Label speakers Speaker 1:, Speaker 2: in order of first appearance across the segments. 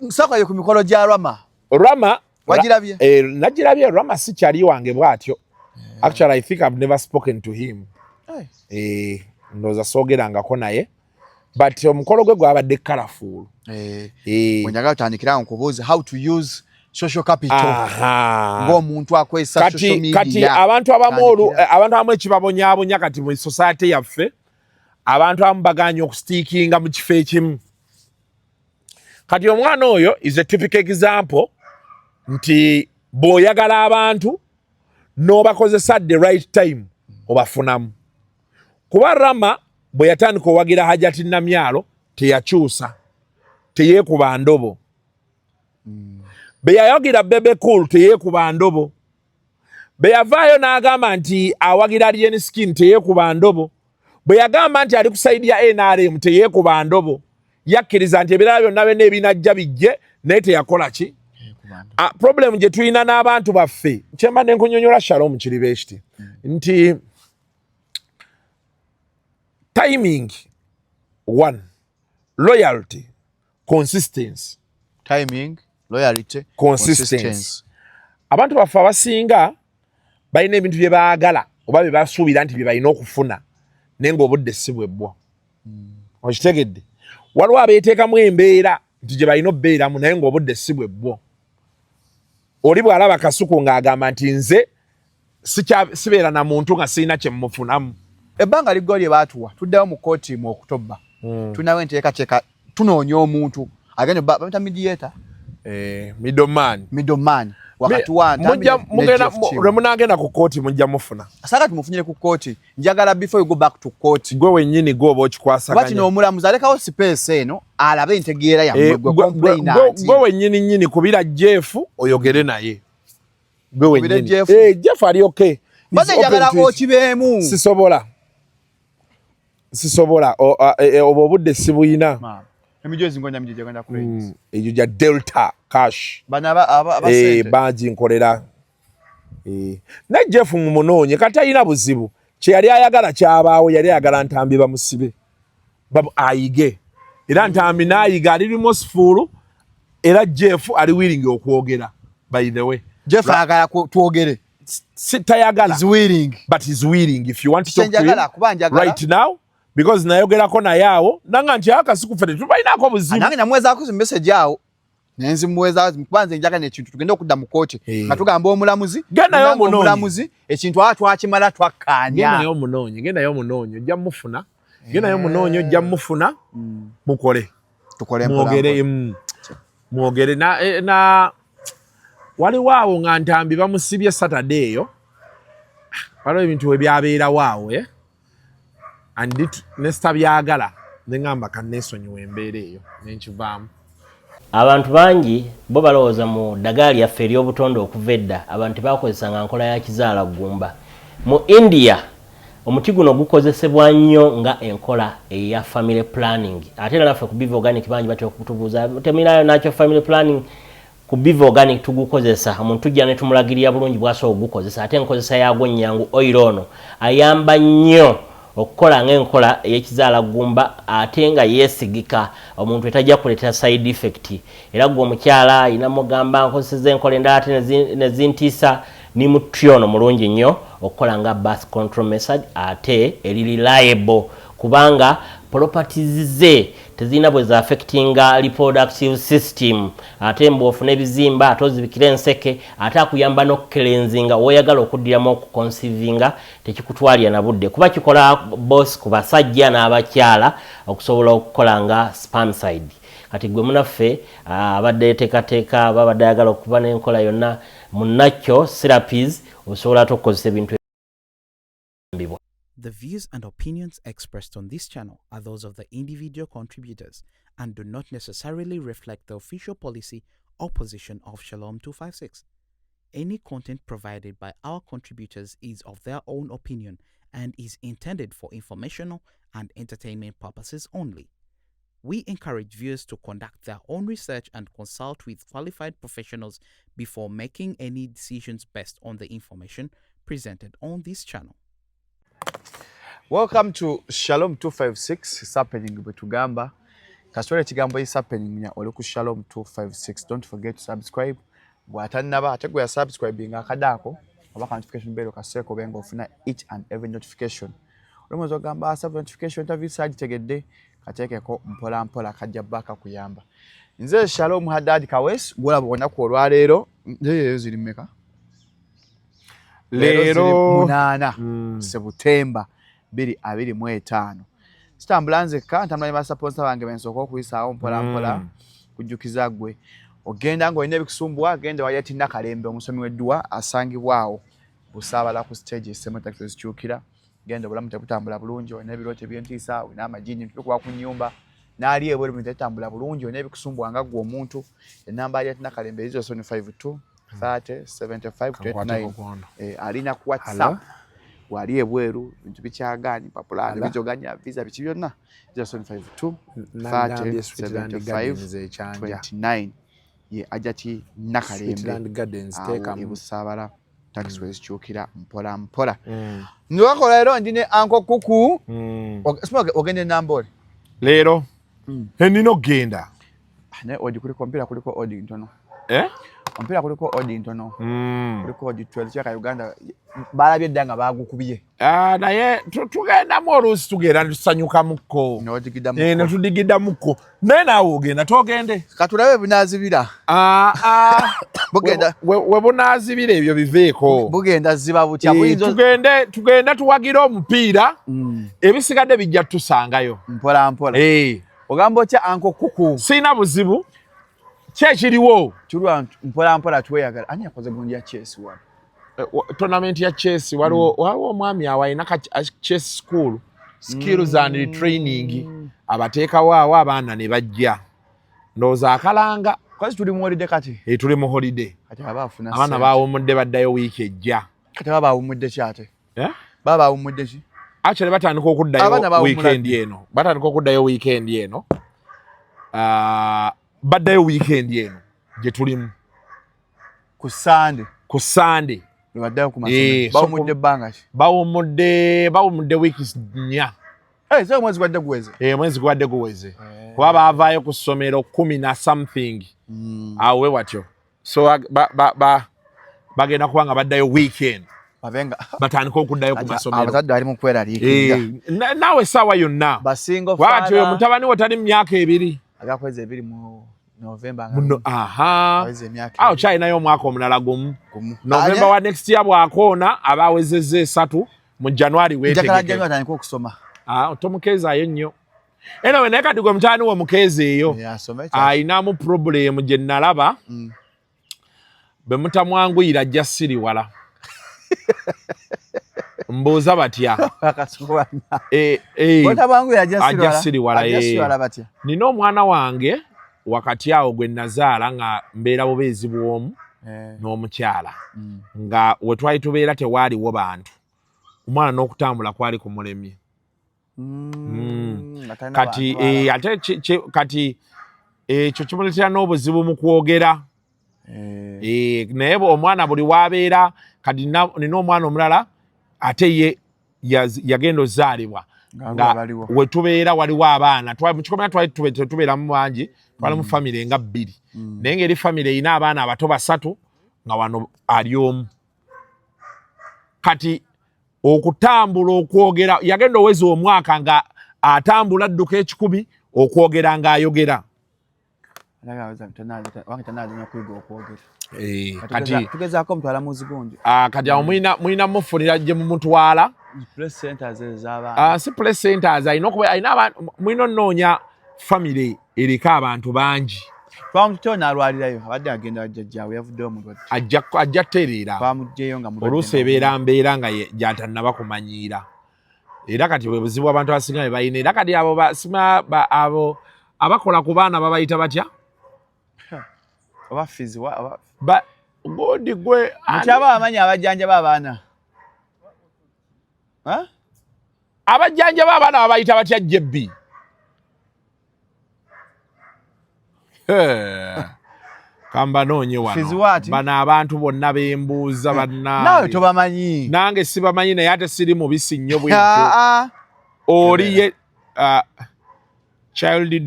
Speaker 1: nsaka yo ku mikolo gya
Speaker 2: Ramah
Speaker 1: wagirabye
Speaker 2: nagirabye. Ramah si kyali wange bwatyo. Actually I think I've never spoken to him. Ndoza sogerangako naye but omukolo gwe gwabadde colorful.
Speaker 1: Onyaga utandikira nkubuuza how to use social capital ng'omuntu akwesa social media.
Speaker 2: Kati abantu abamu ekibabonyaabonya kati mu society yaffe abantu abamu baganya okustiikinga mu kifo ekimu. Kati omwana oyo is a typical example nti bw'oyagala abantu n'obakozesa the right time obafunamu. Kuba Ramah bwe yatandika owagira Hajati Namyalo teyakyusa, teyeekuba ndobo. Be yayagira Bebe Cool teyeekuba ndobo. Be yavaayo n'agamba nti awagira Lien Skin teyeekuba ndobo. Bwe yagamba nti ali ku sayidi ya NRM teyeekuba ndobo. Yakkiriza nti ebirala byonna byonna ebinajja bijje naye teyakola ki? Problem gye tulina n'abantu baffe kyemba ne nkunyonyola Shalom Kiribeshti nti timing one, loyalty, consistency.
Speaker 1: Timing, loyalty,
Speaker 2: consistency. Abantu baffe abasinga balina ebintu bye baagala oba bye basuubira nti bye balina okufuna naye ng'obudde si bwebbwa. Okitegedde? Waliwo abeeteekamu embeera nti gye balina obbeeramu naye ng'obudde si bwebbwa. Oli bw'alaba Kasuku ng'agamba nti nze sibeera na muntu nga sirina kye mmufunamu.
Speaker 1: Ebbanga liggwa lye baatuwa tuddayo mu kooti mu Oktoba. Tunawe nteekateeka tunoonya omuntu agenda bamuyita mediator. Middleman. Wakati wa Ntambi
Speaker 2: lwe munaagenda ku kooti mujja mufuna.
Speaker 1: Asaka tumufunyire ku kooti. Njagala before you go back to court.
Speaker 2: Gwe wennyini gw'oba okikwasaganya.
Speaker 1: Bati n'omulamuzi alekawo space eno alabe entegeera yammwe gwe complainant.
Speaker 2: Gwe wennyini kubira Jeff oyogere naye. Gwe wennyini. Jeff ali okay.
Speaker 1: Baze njagala okibeemu.
Speaker 2: Sisobola oba obudde sibuyina.
Speaker 1: Emijozi ngonya mjije kwenda credits.
Speaker 2: Ejo ja Delta cash.
Speaker 1: Bana abasente.
Speaker 2: Banji nkolera. Na Jeff mumunonye kata ina buzibu. Kye yali ayagala kyabaawo yali ayagala Ntambi bamusibe. Babu ayige. Era Ntambi nayiga ali remorseful era Jeff ali willing okwogera. By the way.
Speaker 1: Jeff ayagala tuogere.
Speaker 2: Sitayagala.
Speaker 1: He's willing.
Speaker 2: But he's willing if you want to talk to him right now. Because nayogerako naye awo nanga nti Kasuku fete tubalinaako buzibu.
Speaker 1: Nange namwezaako zi message awo. Nenzi mweza kubanze njagala n'ekintu tugenda okudda mu kooti. Nga tugamba omulamuzi.
Speaker 2: Gendayo omunoonyi.
Speaker 1: Omulamuzi ekintu twakimala twakkaanya.
Speaker 2: Gendayo omunoonyi ojja mufuna. Gendayo omunoonyi ojja mufuna. Mukole.
Speaker 1: Tukole
Speaker 2: mwogere na waliwo awo nga Ntambi bamusibye Saturday eyo. Waliwo ebintu ebyabeerawo awo andit nesta byagala ngamba kanesonyiwe embeera eyo nenkivaamu.
Speaker 3: Abantu bangi bo balowooza mu ddagaali yaffe ery'obutonde okuva edda abantu bakozesanga nkola ya kizaala ggumba. Mu India omuti guno gukozesebwa nnyo nga enkola eya family planning. Ate era naffe ku Biva Organic bangi batya okutubuuza temirayo nakyo family planning. Ku Biva Organic tugukozesa omuntu tujja ne tumulagirira bulungi bw'asobola okugukozesa ate enkozesa yagwo nnyangu oil ono ayamba nnyo okukola ng'enkola ey'ekizaala ggumba ate nga yeesigika omuntu etajja kuleetera side effect. Era gwe omukyala ayina mugamba nkozeseza enkola endala ate ne zintiisa ni muti ono mulungi nnyo okukola nga birth control method ate eri reliable kubanga properties ze tezina bwe za affectinga reproductive system ate mbwofuna ebizimba ate ozibikira enseke ate akuyamba n'okukelenzinga woyagala okuddiramu okuconceivinga tekikutwalira na budde kuba kikola boss ku basajja n'abakyala okusobola okukola nga spermicide. Kati gwe munaffe abadde yeteekateeka babadde ayagala okuba n'enkola yonna munnakyo therapies osobola ate okukozesa ebintu ebyo.
Speaker 4: The views and opinions expressed on this channel are those of the individual contributors and do not necessarily reflect the official policy or position of Shalom 256. Any content provided by our contributors is of their own opinion and is intended for informational and entertainment purposes only. We encourage viewers to conduct their own research and consult with qualified professionals before making any decisions based on the information presented on this channel.
Speaker 1: Welcome to Shalom 256. It's happening Butugamba. kasitole ekigambo is happening nya oli ku Shalom 256. Don't forget to subscribe. Bw'atannaba ate gwe subscribing akadaako oba notification bell kaseeko benga ofuna each and every notification. Olumwe ogamba sub notification interview sagitegedde kateekeko mpola mpola kajja baka kuyamba. Nze Shalom Hadad Kawes gwola bwona ku olwaleero nze ziri mmeka? Leero 8 September 2025. Sitambula nzekka ntambula ba sponsor bange bensoko okuyisaawo mpola mpola kujjukiza gwe. Ogenda ng'olina ebikusumbwa genda wayati Nakalembe omusomi w'edduwa asangibwawo busaabala ku stage esema taxi zikyukira genda obulamu tebutambula bulungi olina ebirooto eby'entiisa olina amagini tukuba ku nnyumba n'ali ebweru mu tetambula bulungi olina ebikusumbwa nga gwe omuntu ennamba ya Nakalembe 0752 30 75 29 alina ku WhatsApp wali ebweru bintu bikyagaani papulani bijoganya visa biki byonna 0752 30 75 29 ye ajati Nakalembe
Speaker 2: Gardens teka
Speaker 1: ebusabala taxi wezikyukira mpola mpola ndokola leero ndine anko kuku ogende nambole
Speaker 2: leero nino genda
Speaker 1: ne odi kuliko mpira kuliko odi ntono mpira kuliko odi ntono kuliko odi 12 chaka Uganda balabye danga bagukubiye
Speaker 2: naye tugenda mu oluusi tugenda tusanyuka mukko tudigidda mukko naye naawe ogenda togende
Speaker 1: katulabe bunazibira bugenda
Speaker 2: we bunaazibira ebyo biveeko
Speaker 1: bugenda ziba butya
Speaker 2: tugenda tuwagira omupiira ebisigadde bijja tusangayo
Speaker 1: mpola mpola ogamba otya anko kuku
Speaker 2: sina buzibu kyekiriwo
Speaker 1: kirwa mpola mpola tweyagala ani yakoze gundi ya chess wa
Speaker 2: tournament ya chess waliwo omwami awayina ka chess school skills and training abateekawo awo abaana ne bajja ndowooza akalanga
Speaker 1: kwazi tuli mu holiday kati
Speaker 2: tuli mu holiday
Speaker 1: kati abaafuna
Speaker 2: abaana baawumudde baddayo wiiki ejja
Speaker 1: kati baawumudde kyate baawumudde ki
Speaker 2: actually batandika okuddayo weekend eno baddayo weekend eno gye tulimu ku Sunday
Speaker 1: baddayo ku masomero baawumudde ebbanga ki
Speaker 2: bawumudde wiiki 4
Speaker 1: so mwezi gwadde guweze
Speaker 2: mwezi gwadde guweze kuba baavaayo ku ssomero 10 na something awe watyo so bagenda kuba nga baddayo weekend batandika okuddayo ku masomero
Speaker 1: abazadde bali mu kweraliikirira
Speaker 2: naawe essaawa yonna bw'atyo oyo mutabani wo tali mu myaka 2
Speaker 1: agakwezi 2 mu November
Speaker 2: awo kyalinayo omwaka omulala gumu November wa next year bw'akoona aba awezezza 3 mu January weetegeke
Speaker 1: okusoma
Speaker 2: tomukeezaayo nnyo anyway naye kati gwe mutabani wo mukeeza eyo ayinamu problem gye nalaba bwe mutamwanguyira ajja siriwala mbuuza batya ajja siriwala nina omwana wange wakati awo gwe nazaala nga mbeera bubeezi bw'omu n'omukyala nga we twali tubeera tewaaliwo bantu omwana n'okutambula kwali kumulemye kati ate ekyo kimuleetera n'obuzibu mu kwogera naye omwana buli waabeera kati nina omwana omulala ate ye yagenda ozaalibwa nga we tubeera waliwo abaana mu kikomera twali tubeeramu bangi twali mu famire nga 2 naye ngeri famire erina abaana abato 3 nga wano ali omu kati okutambula okwogera yagenda owezi omwaka nga atambula adduka 100 okwogera ng'ayogera
Speaker 1: tugezaako mutwala muzigondi
Speaker 2: kati awo mulina mufunira gye mumutwala si place centers alina mulina onnoonya famire eriko abantu bangi
Speaker 1: twamutona alwalirayo abadde agenda jjajjaawe yavuddeyo mu
Speaker 2: ajja tereera
Speaker 1: twamugjeyo nga
Speaker 2: oluusi ebeera mbeera nga gyatannaba kumanyiira era kati bwe buzibu abantu abasinga bwe balina era kati abo abakola ku baana babayita batya
Speaker 1: oba fizi
Speaker 2: godi gwe
Speaker 1: mukyaba amanyi abajjanjaba abaana
Speaker 2: abajjanjaba abaana babayita batya jebbi kamba noonye wano bano abantu bonna bembuuza
Speaker 1: nawe tobamanyi
Speaker 2: nange sibamanyi naye ate siri mubisi nnyo bwekyo oli ye child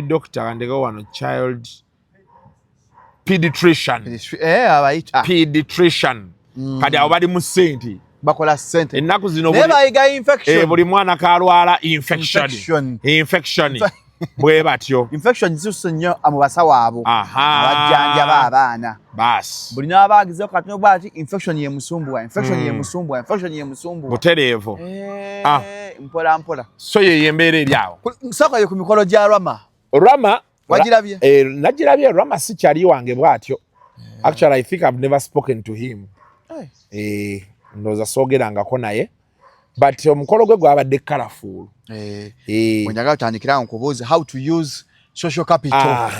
Speaker 2: doctor and go on child pediatrician
Speaker 1: abayita
Speaker 2: pediatrician kati abo bali mu sente
Speaker 1: bakola sente
Speaker 2: ennaku zino
Speaker 1: bayiga infection
Speaker 2: buli mwana kalwala infection bwe batyo
Speaker 1: infection zisusse nnyo mu basawo abo abajjanjaba abaana
Speaker 2: bas
Speaker 1: buli n'abaagizeeko katono bwati infection ye musumbuwa
Speaker 2: butereevu
Speaker 1: mpola mpola
Speaker 2: so ye embeera eri awo
Speaker 1: nsaka ye ku mikolo gya
Speaker 2: Ramah
Speaker 1: wagirabye
Speaker 2: nagirabye Ramah si kyali wange bwatyo actually I think I've never spoken to him ndowooza soogerangako naye but omukolo gwe gwabadde colorful
Speaker 1: wenjaga tutandikira nkubuuza how to use social capital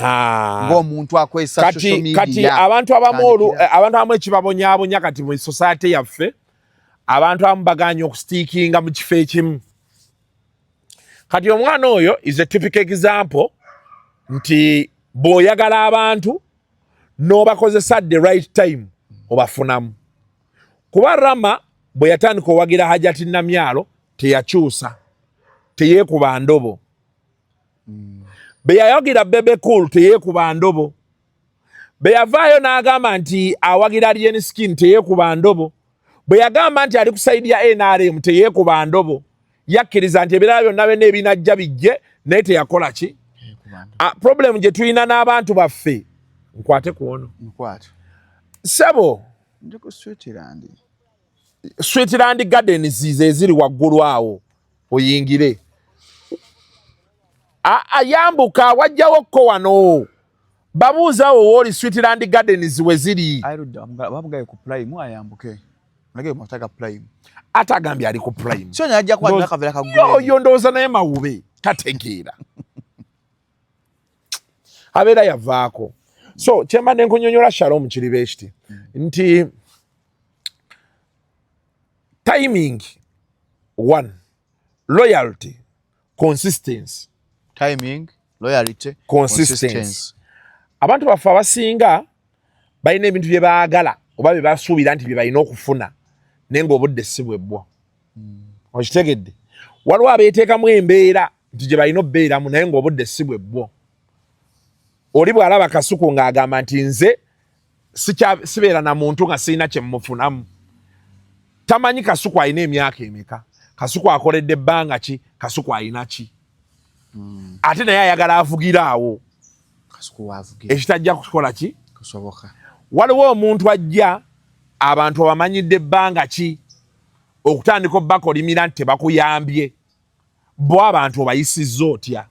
Speaker 1: ng'omuntu akozesa social media
Speaker 2: kati abantu abamu ekibabonyaabonya kati mu society yaffe abantu abamu baganye okustiikinga mu kifo ekimu kati omwana oyo is a typical example nti bw'oyagala abantu n'obakozesa at the right time obafunamu kuba Ramah bwe yatandika owagira Hajati Namyalo teyakyusa teyeekuba ndobo be yayagira Bebe Cool teyeekuba ndobo be yavaayo n'agamba nti awagira Alien Skin teyeekuba ndobo bwe yagamba nti ali ku sayidi ya NRM teyeekuba ndobo yakkiriza nti ebirala byonna byonna ebinajja bijje naye teyakola ki problem gye tulina n'abantu baffe nkwate kuono sebo Sweetland Gardens eziri waggulu awo oyingire ayambuka wajjawo ko wano babuuzawo wooli Sweetland Gardens we ziri
Speaker 1: bamugaye ku prime ayambuke nage mutaka prime
Speaker 2: atagambye ali ku prime
Speaker 1: so najja kwa nakavera kagulu
Speaker 2: yo ndowooza naye mawube tategeera abeera yavaako so kyemba ne nkunyonyola Shalom Kiribeshti nti timing one loyalty consistency abantu baffe abasinga balina ebintu bye baagala oba bye basuubira nti bye balina okufuna naye ng'obudde si bwebbwa okitegedde waliwo abeeteekamu embeera nti gye balina obbeeramu naye ng'obudde si bwebbwa oli bw'alaba Kasuku ng'agamba nti nze sibeera na muntu nga sirina kye mmufunamu tamanyi Kasuku alina emyaka emeka Kasuku akoledde ebbanga ki Kasuku alina ki ate naye ayagala avugira awo ekitajja kukola ki waliwo omuntu ajja abantu abamanyidde ebbanga ki okutandika obbaka olimira nti tebakuyambye bo abantu obayisizza otya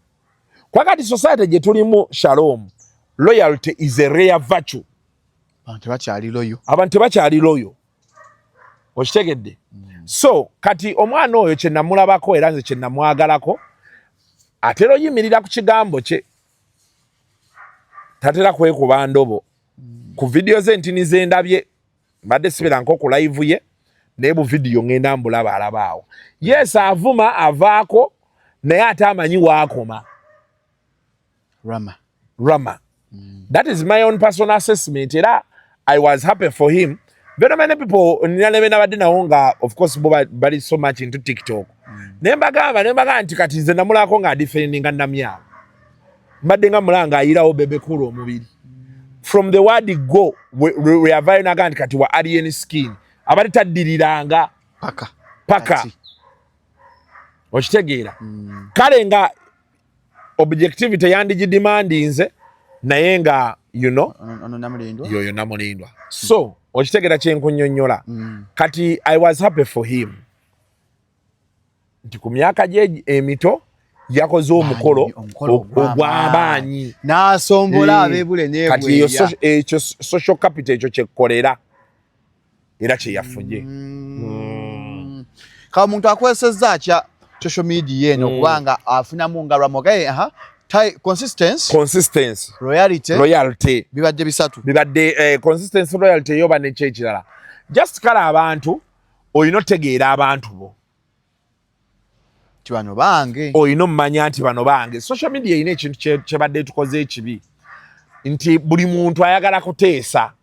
Speaker 2: kwakati society gye tulimu Shalom loyalty is a rare virtue abantu tebakyali loyo okitegedde so kati omwana oyo kye namulabako era nze kye namwagalako atera oyimirira ku kigambo kye tatera kwekuba ndobo ku vidiyo ze ntini ze ndabye mbadde sibera nko ku live ye naye bu vidiyo ngenda mbulaba alabaawo yes avuma avaako naye ate amanyi waakoma Ramah that is my own personal assessment era I was happy for him. Very many people nga of course bali so much into TikTok. Nembaga nti kati nze namulako nga defendinga Namyalo. Mbadde nga mulanga ayirawo Bebe Cool omubiri. From the word go we are very nagandi kati wa Alien Skin. Abali taddiriranga paka. Okitegeera. Kale nga objectivity yandi demandinze naye nga you know yoyo namulindwa. So okitegera kyenkunyonnyola kati I was happy for him nti ku myaka gye emito yakoze omukolo ogw'amaanyi
Speaker 1: n'asombola abeebule n'ebweya
Speaker 2: kati ekyo social capital ekyo kyekolera era kyeyafuje
Speaker 1: ka omuntu akozesezza atya social media eno kubanga afunamu nga lwamogaye consistency loyalty bibadde bisatu
Speaker 2: bibadde consistency loyalty yoba nekyekirala just kala abantu oyina otegeera abantu bo
Speaker 1: ti bano bange
Speaker 2: oyina omumanya nti bano bange social media eyina ekintu kyebadde tukoze ekibi nti buli muntu ayagala kuteesa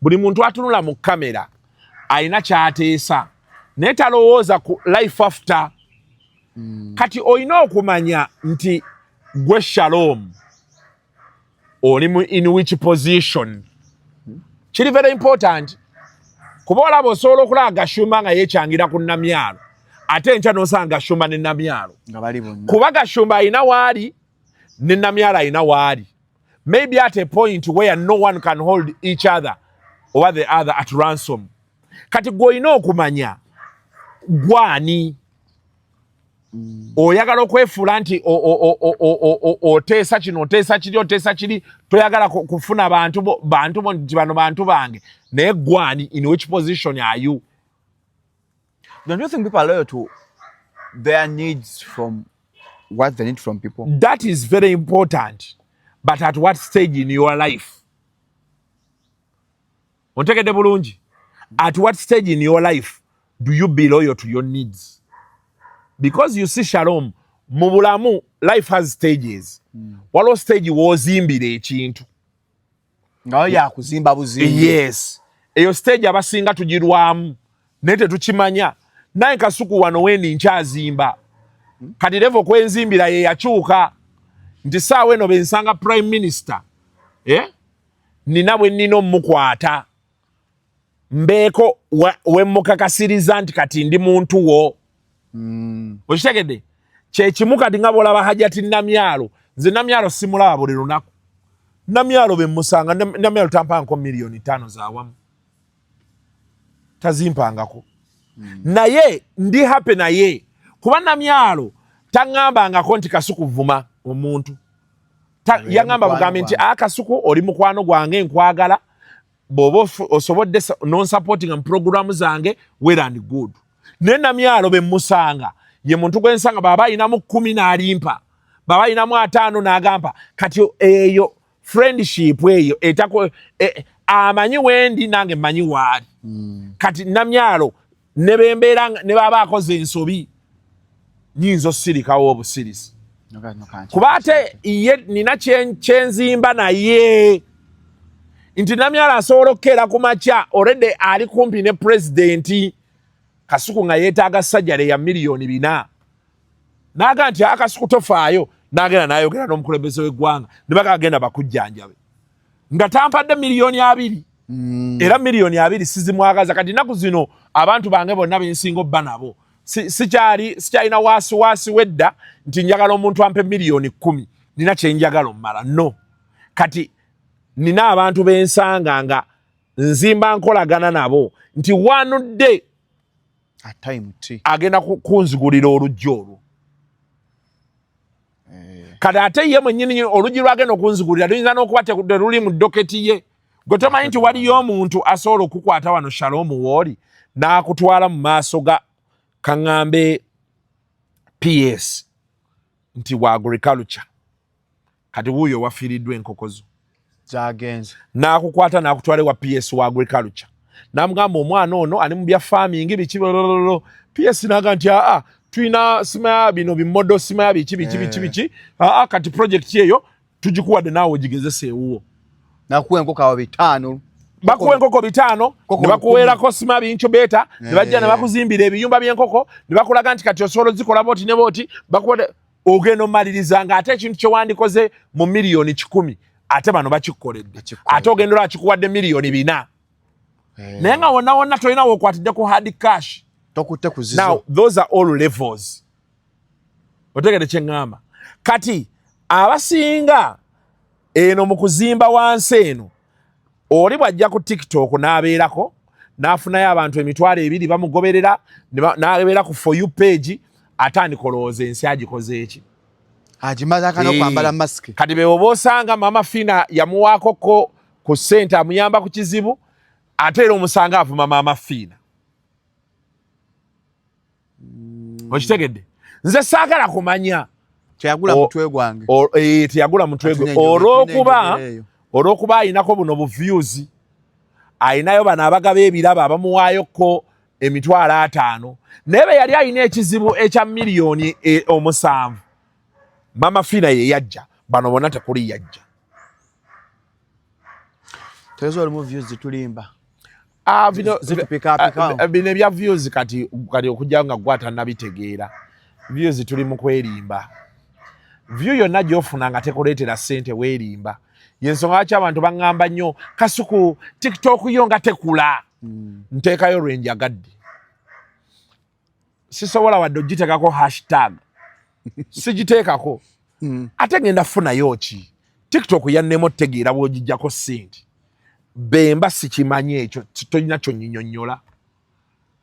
Speaker 2: buli muntu atunula mu kamera ayina kyateesa naye talowooza ku life after kati olina okumanya nti gwe Shalom oli in which position. Kiri very important. Kuba olaba osobola okulaba Gashumba nga yeekyangira ku Namyalo ate enkya n'osanga Gashumba ne Namyalo kuba Gashumba alina waali ne Namyalo alina waali. Maybe at a point where no one can hold each other or the other at ransom. Kati gw'olina okumanya gwani oyagala okwefuula nti oteesa kino oteesa kiri oteesa kiri toyagala kufuna bantu nti bano bantu bange naye gwani in which position are you?
Speaker 1: Don't you think people are loyal to their needs from what they need from people?
Speaker 2: That is very important, but at what stage in your life? Ontegedde bulungi. At what stage in your life do you be loyal to your needs? Because you see Shalom, mu bulamu life has stages. Waliwo stage w'ozimbira ekintu.
Speaker 1: Nga yakuzimba buzimbi.
Speaker 2: Yes. Eyo stage abasinga tugirwamu naye tetukimanya. Naye Kasuku wano wendi nkyazimba. Kati level kwenzimbira ye yakyuka. Nti saawa eno bensanga prime minister. Nina bwe nnina omukwata. Mbeeko wemmukakasiriza nti kati ndi muntu wo. Okitegedde? Kyekimu kati nga bw'olaba Hajati Namyalo. Nze Namyalo simulaba buli lunaku. Namyalo bemmusanga Namyalo tampangako miliyoni 5 z'awamu. Tazimpangako. Naye ndi happy naye. Kuba Namyalo taŋŋambangako nti Kasuku vuma omuntu. Yaŋŋamba bugambe nti Kasuku oli mukwano gwange nkwagala. Bw'oba osobodde non-supporting program zange well and good. Ne Namyalo bemmusanga ye muntu gwensanga baba inamu 10 n'alimpa. Baba inamu 5 n'agampa. Kati eyo friendship eyo etako amanyi wendi nange manyi waali. Kati Namyalo ne bembeera ne baba akoze ensobi nyinzo sirikawo obusirisi. Kuba ate ye nina kyenzimba naye nti Namyalo asobola okukeera ku makya already ali kumpi ne president. Kasuku nga yeetaaga sajjale ya miliyoni 4. Naga nti Kasuku tofaayo n'agenda n'ayogera n'omukulembeze w'eggwanga ne bagagenda bakujjanjabe. Nga tampadde miliyoni 2. Era miliyoni 2 sizimwagaza kati nnaku zino abantu bange bonna bensinga obba nabo. Sikyalina waasiwaasi wedda nti njagala omuntu ampe miliyoni 10. Nina kye njagala omumala. No. Kati nina abantu bensanga nga nzimba nkolagana nabo nti wanudde agenda kunzigulira oluggi olwo. Kati ate ye mwennyini oluggi lwagenda okunzigulira luyinza n'okuba teruli mu doketi ye. Gwe tomanyi nti waliyo omuntu asobola okukwata wano Shalom wooli n'akutwala mu maaso ga kaŋŋambe PS nti wa agriculture. Kati wuuyo wafiiriddwa enkoko zo.
Speaker 1: Zagenze.
Speaker 2: N'akukwata n'akutwala wa PS wa agriculture. Namugamba omwana ono ali mu bya farming biki PS naga nti tulina sima bino bimodo sima biki kati project eyo tugikuwadde naawe ogigezese ewuwo.
Speaker 1: Nakuwa enkoko awo 5.
Speaker 2: Bakuwa enkoko 5 ne bakuweerako sima incubator ne bajja ne bakuzimbira ebiyumba by'enkoko ne bakulaga nti kati osobola zikola booti ne booti bakuwadde ogenda omalirizanga ate ekintu kye wandikoze mu miliyoni 10 ate bano bakikoledde ate ogenda olwakikuwadde miliyoni 4. Naye nga wonna tolina wokwatidde ku hard cash.
Speaker 1: Tokutte kuzizo.
Speaker 2: Now those are all levels. Otegedde kye ŋŋamba. Kati abasinga eno mu kuzimba wansi eno oli bw'ajja ku TikTok n'abeerako n'afunayo abantu 2,000 bamugoberera n'abeera ku for you page atandika olowooza ensi agikoze eki.
Speaker 1: Agimaze akana kwambala mask.
Speaker 2: Kati be oba osanga Mama Fina yamuwaako ku ssente amuyamba ku kizibu ate era omusanga avuma Mama Fina. Okitegedde? Nze saagala kumanya
Speaker 1: teyagula mutwe gwange.
Speaker 2: Teyagula mutwe gwe olw'okuba ayinako buno bu views. Ayinayo bano abagaba ebirabo abamuwaayoko 5,000. Naye be yali ayina ekizibu ekya miliyoni 7. Mama Fina ye yajja. Bano bonna tekuli yajja.
Speaker 1: Tezo mu views zitulimba.
Speaker 2: Bino ebya views kati okujja nga gwata nabitegeera. views tuli mu kwerimba view yonna gy'ofuna nga tekuleetera ssente weerimba yensonga lwaki abantu baŋŋamba nnyo Kasuku TikTok yo nga tekula nteekayo lwe njagadde sisobola wadde ogiteekako hashtag sigiteekako ate ngenda funayo ki TikTok yannema otegeera bw'ogijjako ssente bemba sikimanyi ekyo tolina kyonnyinyonnyola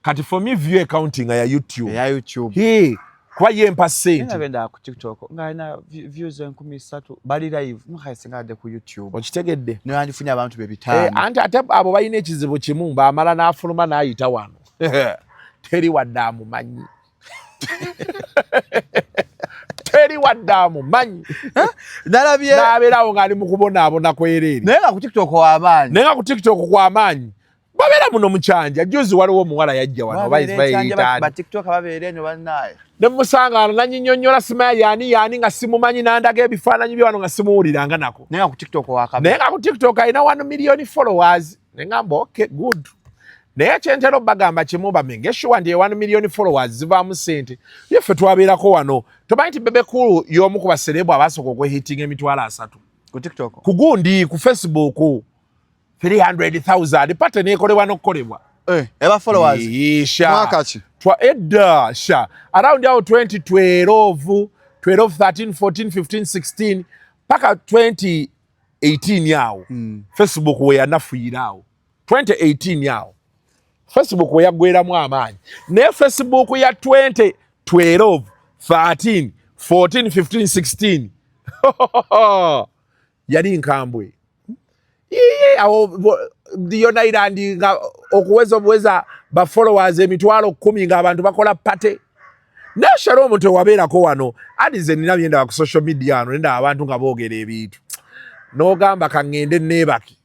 Speaker 2: kati for me view accounting ya YouTube kuba yempa ssente
Speaker 1: nagenda ku TikTok ng'alina views 13,000 bali live mukayisingadde ku YouTube
Speaker 2: okitegedde
Speaker 1: neyandifunye abantu be 5
Speaker 2: anti ate abo balina ekizibu kimu mbaamala n'afuluma n'ayita wano teri wadde amumanyi teri wadde amumanyi
Speaker 1: nalabye
Speaker 2: n'abeerawo ng'ali mu kubonaabona kwereere
Speaker 1: naye nga ku TikTok w'amaanyi
Speaker 2: naye nga ku TikTok kw'amaanyi babeera muno mukyanja juzi waliwo omuwala yajja wano
Speaker 1: batiktok babeera eno bannaye
Speaker 2: ne musangaana nanyinyonnyola simaali yaani nga simumanyi nandaga ebifaananyi bye wano nga simuwuliranga nako
Speaker 1: naye nga ku TikTok wakaba
Speaker 2: naye nga ku TikTok alina 1 million followers ne ngamba okay good naye kyentera obbagamba kimu bamenge sure ndi 1 million followers zivaamu ssente yeffe twabeerako wano tomanyi nti bebekulu y'omu ku baserebu abasooka okwehitinga emitwalo 3
Speaker 1: ku TikTok
Speaker 2: ku gundi ku Facebook 300,000 pate neekolebwa n'okukolebwa
Speaker 1: eba followers
Speaker 2: mwaka ki edda sha around awo 2012 13 14 15 16 paka 2018 yawo Facebook we yanafuira awo 2018 yawo Facebook we yagweramu amaanyi naye Facebook ya 2012 13 14 15 16 yali nkambwe awo yonna irandi nga okuweza obuweza ba followers emitwalo 10 nga abantu bakola pate naye Shalom tewabeerako wano adize nina byenda ku social media wano nenda abantu nga boogera ebintu n'ogamba kaŋŋende neebaki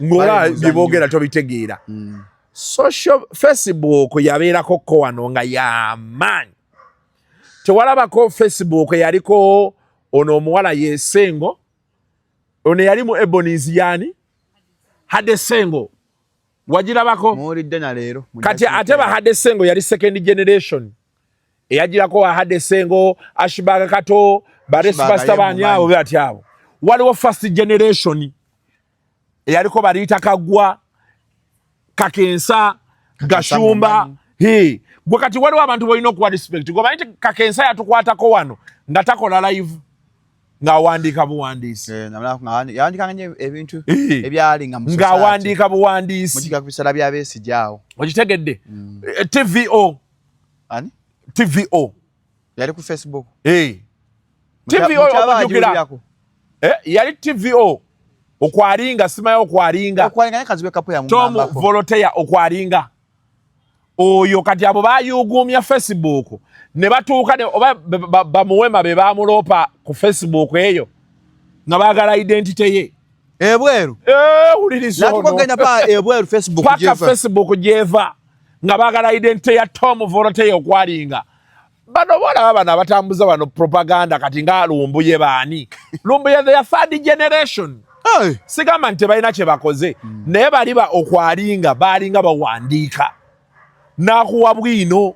Speaker 2: ngola byeboogera tobitegeera social Facebook yabeerako ko wano nga yamaanyi tewalabako Facebook yaliko ono omuwala yesengo ono yali mu Ebonies yani Hade Sengo wagirabako
Speaker 1: muwulidde na leero
Speaker 2: kati ate ba Hade Sengo yali second generation eyagirako wa Hade Sengo Ashibaga Kato baresibasta banyaabo byati abo waliwo first generation eyaliko baliita Kagwa Kakensa Gashumba gwe kati waliwo abantu bolina okuwa respect gomanyi nti Kakensa yatukwatako wano nga takola live ng'awandiika buwandiisi
Speaker 1: yawandikanga ebintu ebyali
Speaker 2: ng'awandiika buwandiisi
Speaker 1: mugiga ku bisala bya Besigye awo
Speaker 2: okitegedde TVO
Speaker 1: yali ku Facebook
Speaker 2: TVO okujjukira yali TVO okwalinga simayo okwalinga
Speaker 1: naye kazibwe kapo yamugambako
Speaker 2: Tom Volotea okwalinga oyo kati abo bayuguumya Facebook ne batuuka oba bamuwema be bamuloopa ku Facebook eyo nga baagala identity ye
Speaker 1: ebweru
Speaker 2: wuliriza ono
Speaker 1: natugenda pa ebweru Facebook
Speaker 2: paka Facebook gyeva nga baagala identity ya Tom Volotea okwalinga bano bolaba bano abatambuza bano propaganda kati nga lumbuye baani lumbuye their third generation sigamba nti balina kye bakoze naye baliba okwalinga baalinga bawandiika nakuwa Bwiino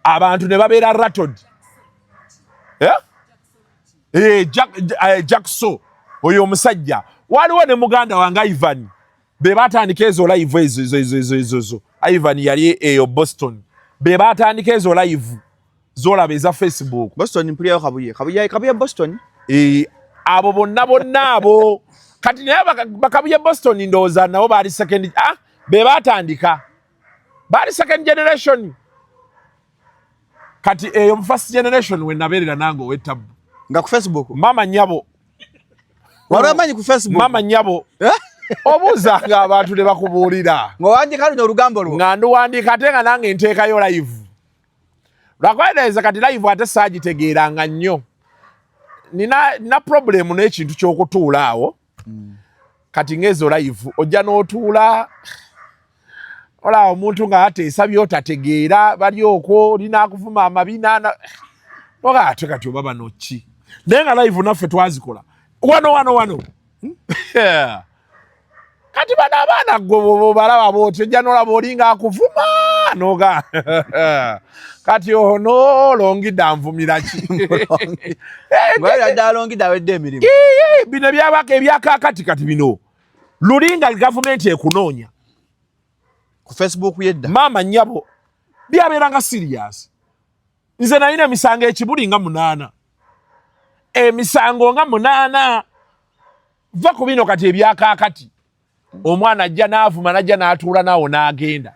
Speaker 2: abantu ne babeera rattled Jackson oyo omusajja waliwo ne muganda wange Ivan be batandika ezo live ezo Ivan yali eyo Boston be batandika ezo live zolaba eza Facebook
Speaker 1: Boston mpulirayo kabuye Boston
Speaker 2: abo bonna abo kati naye bakabuye Boston ndowooza nabo baali second be batandika baali second generation kati eyo mu first generation we nabeerera nange ow'ettabu
Speaker 1: nga ku Facebook
Speaker 2: mama nyabo
Speaker 1: walamanyi ku Facebook
Speaker 2: mama nyabo obuuzanga abantu ne bakubuulira
Speaker 1: ng'owandiika luno olugambo lwo
Speaker 2: nga nduwandiika ate nga nange nteekayo live lwakwadereza kati live ate saagitegeeranga nnyo nina problemu n'ekintu ky'okutuula awo kati ng'ezo live ojja n'otuula ola omuntu nga ateesa by'otategeera bali okwo olina akuvuma amabina oga ate kati oba bano ki naye nga live naffe twazikola wano kati bano abaana gwe balaba booti ojja n'olaba olinga akuvuma noga kati ono longidde anvumira ki
Speaker 1: ngwali dalongidde awedde emirimu
Speaker 2: bino byabaka ebyakakati kati bino lulinga gavumenti ekunoonya
Speaker 1: ku Facebook yedda
Speaker 2: maama nnyabo byabeeranga serious nze nalina emisango ekibuli nga 8 emisango nga 8 va ku bino kati ebyakakati omwana ajja n'avuma najja n'atuula naawo n'agenda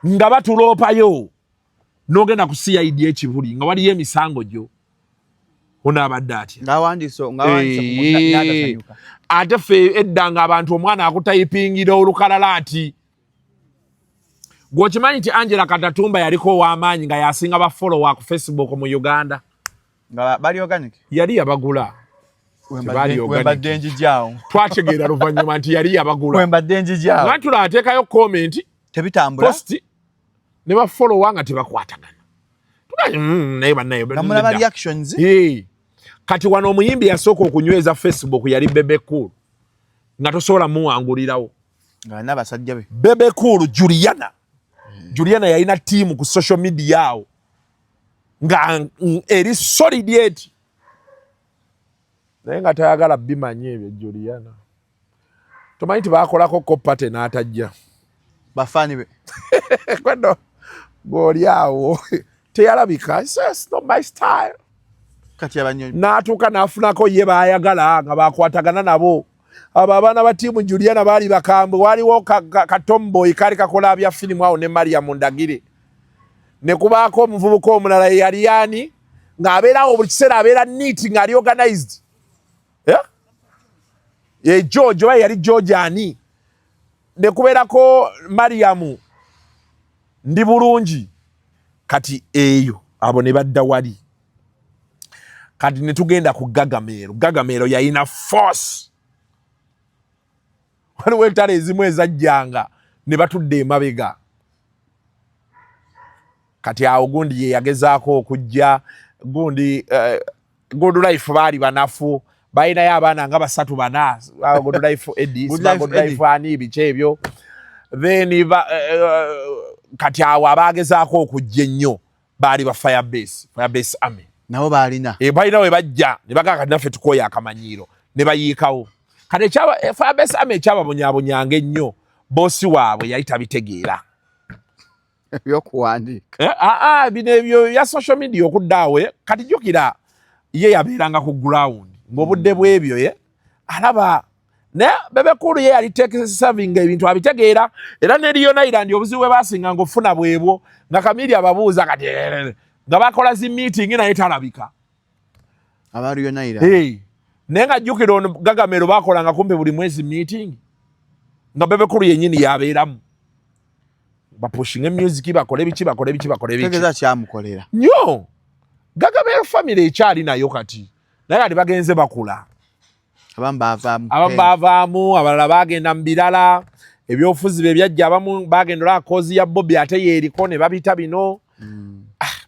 Speaker 2: nga batuloopayo n'ogenda ku CID ekibuli nga waliyo emisango gyo onaabadde atya
Speaker 1: ngawandiise
Speaker 2: ate ffe edda nga abantu omwana akutayipingira olukalala ati gwokimanyi nti Angela Katatumba yaliko ow'amaanyi nga yasinga bafolowa ku Facebook mu Uganda
Speaker 1: nga bali organic
Speaker 2: yali yabagula
Speaker 1: wembadde njijaawo
Speaker 2: twategeera luvannyuma nti yali yabagula
Speaker 1: wembadde njijaawo
Speaker 2: nga tulateekayo comment
Speaker 1: tebitambula
Speaker 2: post ne bafolowa nga tebakwatagana naye bannaye
Speaker 1: namulaba reactions
Speaker 2: kati wano omuyimbi yasooka okunyweza Facebook yali Bebe Cool nga tosobola muwangulirawo
Speaker 1: nga n'abasajja be
Speaker 2: Bebe Cool Juliana yalina tiimu ku social media awo nga eri solid eti naye nga tayagala bimanye ebyo Juliana tomanyi tibakolako kopate n'atajja
Speaker 1: bafaani be
Speaker 2: kwendo goli awo teyalabika it's not my style
Speaker 1: kati abanyo
Speaker 2: n'atuuka n'afunako ye baayagala nga bakwatagana nabo abo abaana ba tiimu Juliana baali bakambwe waliwo katomboyi kaali kakola bya firimu awo ne Mariam Ndagire ne kubaako omuvubuka omulala yali yani ng'abeerawo buli kiseera abeera neat ng'ali organized George oba yali George ani ne kubeerako Mariam ndi bulungi kati eyo abo ne badda wali kati ne tugenda ku Gagameero yalina force waliwo entalo ezimu ezajjanga ne batudde emabega kati awo gundi ye yagezaako okujja gundi Good Life baali banafu balinayo abaana nga 3-4 Good Life Edis Good Life ani biki ebyo then kati awo abaagezaako okujja ennyo baali ba Firebase Army
Speaker 1: nabo baalina
Speaker 2: balina we bajja ne bagaa kati naffe tukooya akamanyiiro ne bayiikawo kati Firebase Army ekyababonyaabonyanga ennyo boosi waabwe yali tabitegeera
Speaker 1: ebyokuwandiika
Speaker 2: bino ebyo ya social media okuddaawe kati jjukira ye yabeeranga ku ground ng'obudde bw'ebyo ye alaba ne Bebe Cool ye yali serving ebintu abitegeera era ne Lion Island obuzibu bwe baasinga ng'ofuna bwebwo nga Kamili ababuuza kati nga bakola zi meeting naye talabika
Speaker 1: aba Lion Island
Speaker 2: naye nga jjukira ono Gagameero baakolanga kumpe buli mwezi meeting nga Bebe Cool yennyini yabeeramu bapushinga music bakole biki
Speaker 1: tegeza kyamukolera
Speaker 2: nnyo Gagameero family ekyali nayo kati naye kati bagenze bakula abamu baavaamu abalala bagenda mu birala ebyobufuzi bye byajja abamu bagenda ola kozi ya Bobby ate yeeriko ne babita bino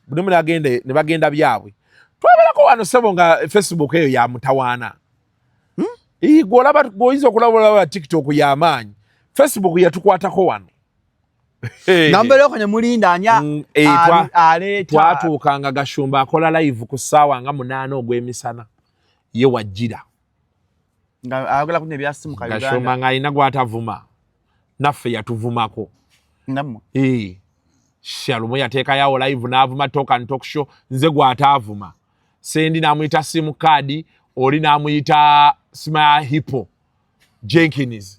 Speaker 2: buli muno ne bagenda byabwe twabeerako wano sebo nga Facebook eyo ya mutawaana gw'olaba gw'oyinza okulaba TikTok y'amaanyi Facebook yatukwatako wano
Speaker 1: nambere ne mulinda anya
Speaker 2: twatuukanga Gashumba akola live ku ssaawa nga 8 ogw'emisana ye wajjira
Speaker 1: nga ayagala kunya byasimu ka Uganda
Speaker 2: Gashumba ng'alina gw'atavuma naffe yatuvumako
Speaker 1: namwe
Speaker 2: Shalumu yateekayo live n'avuma talk show nze gw'ataavuma sendi n'amuyita simu kadi oli n'amuyita sima hippo Jenkins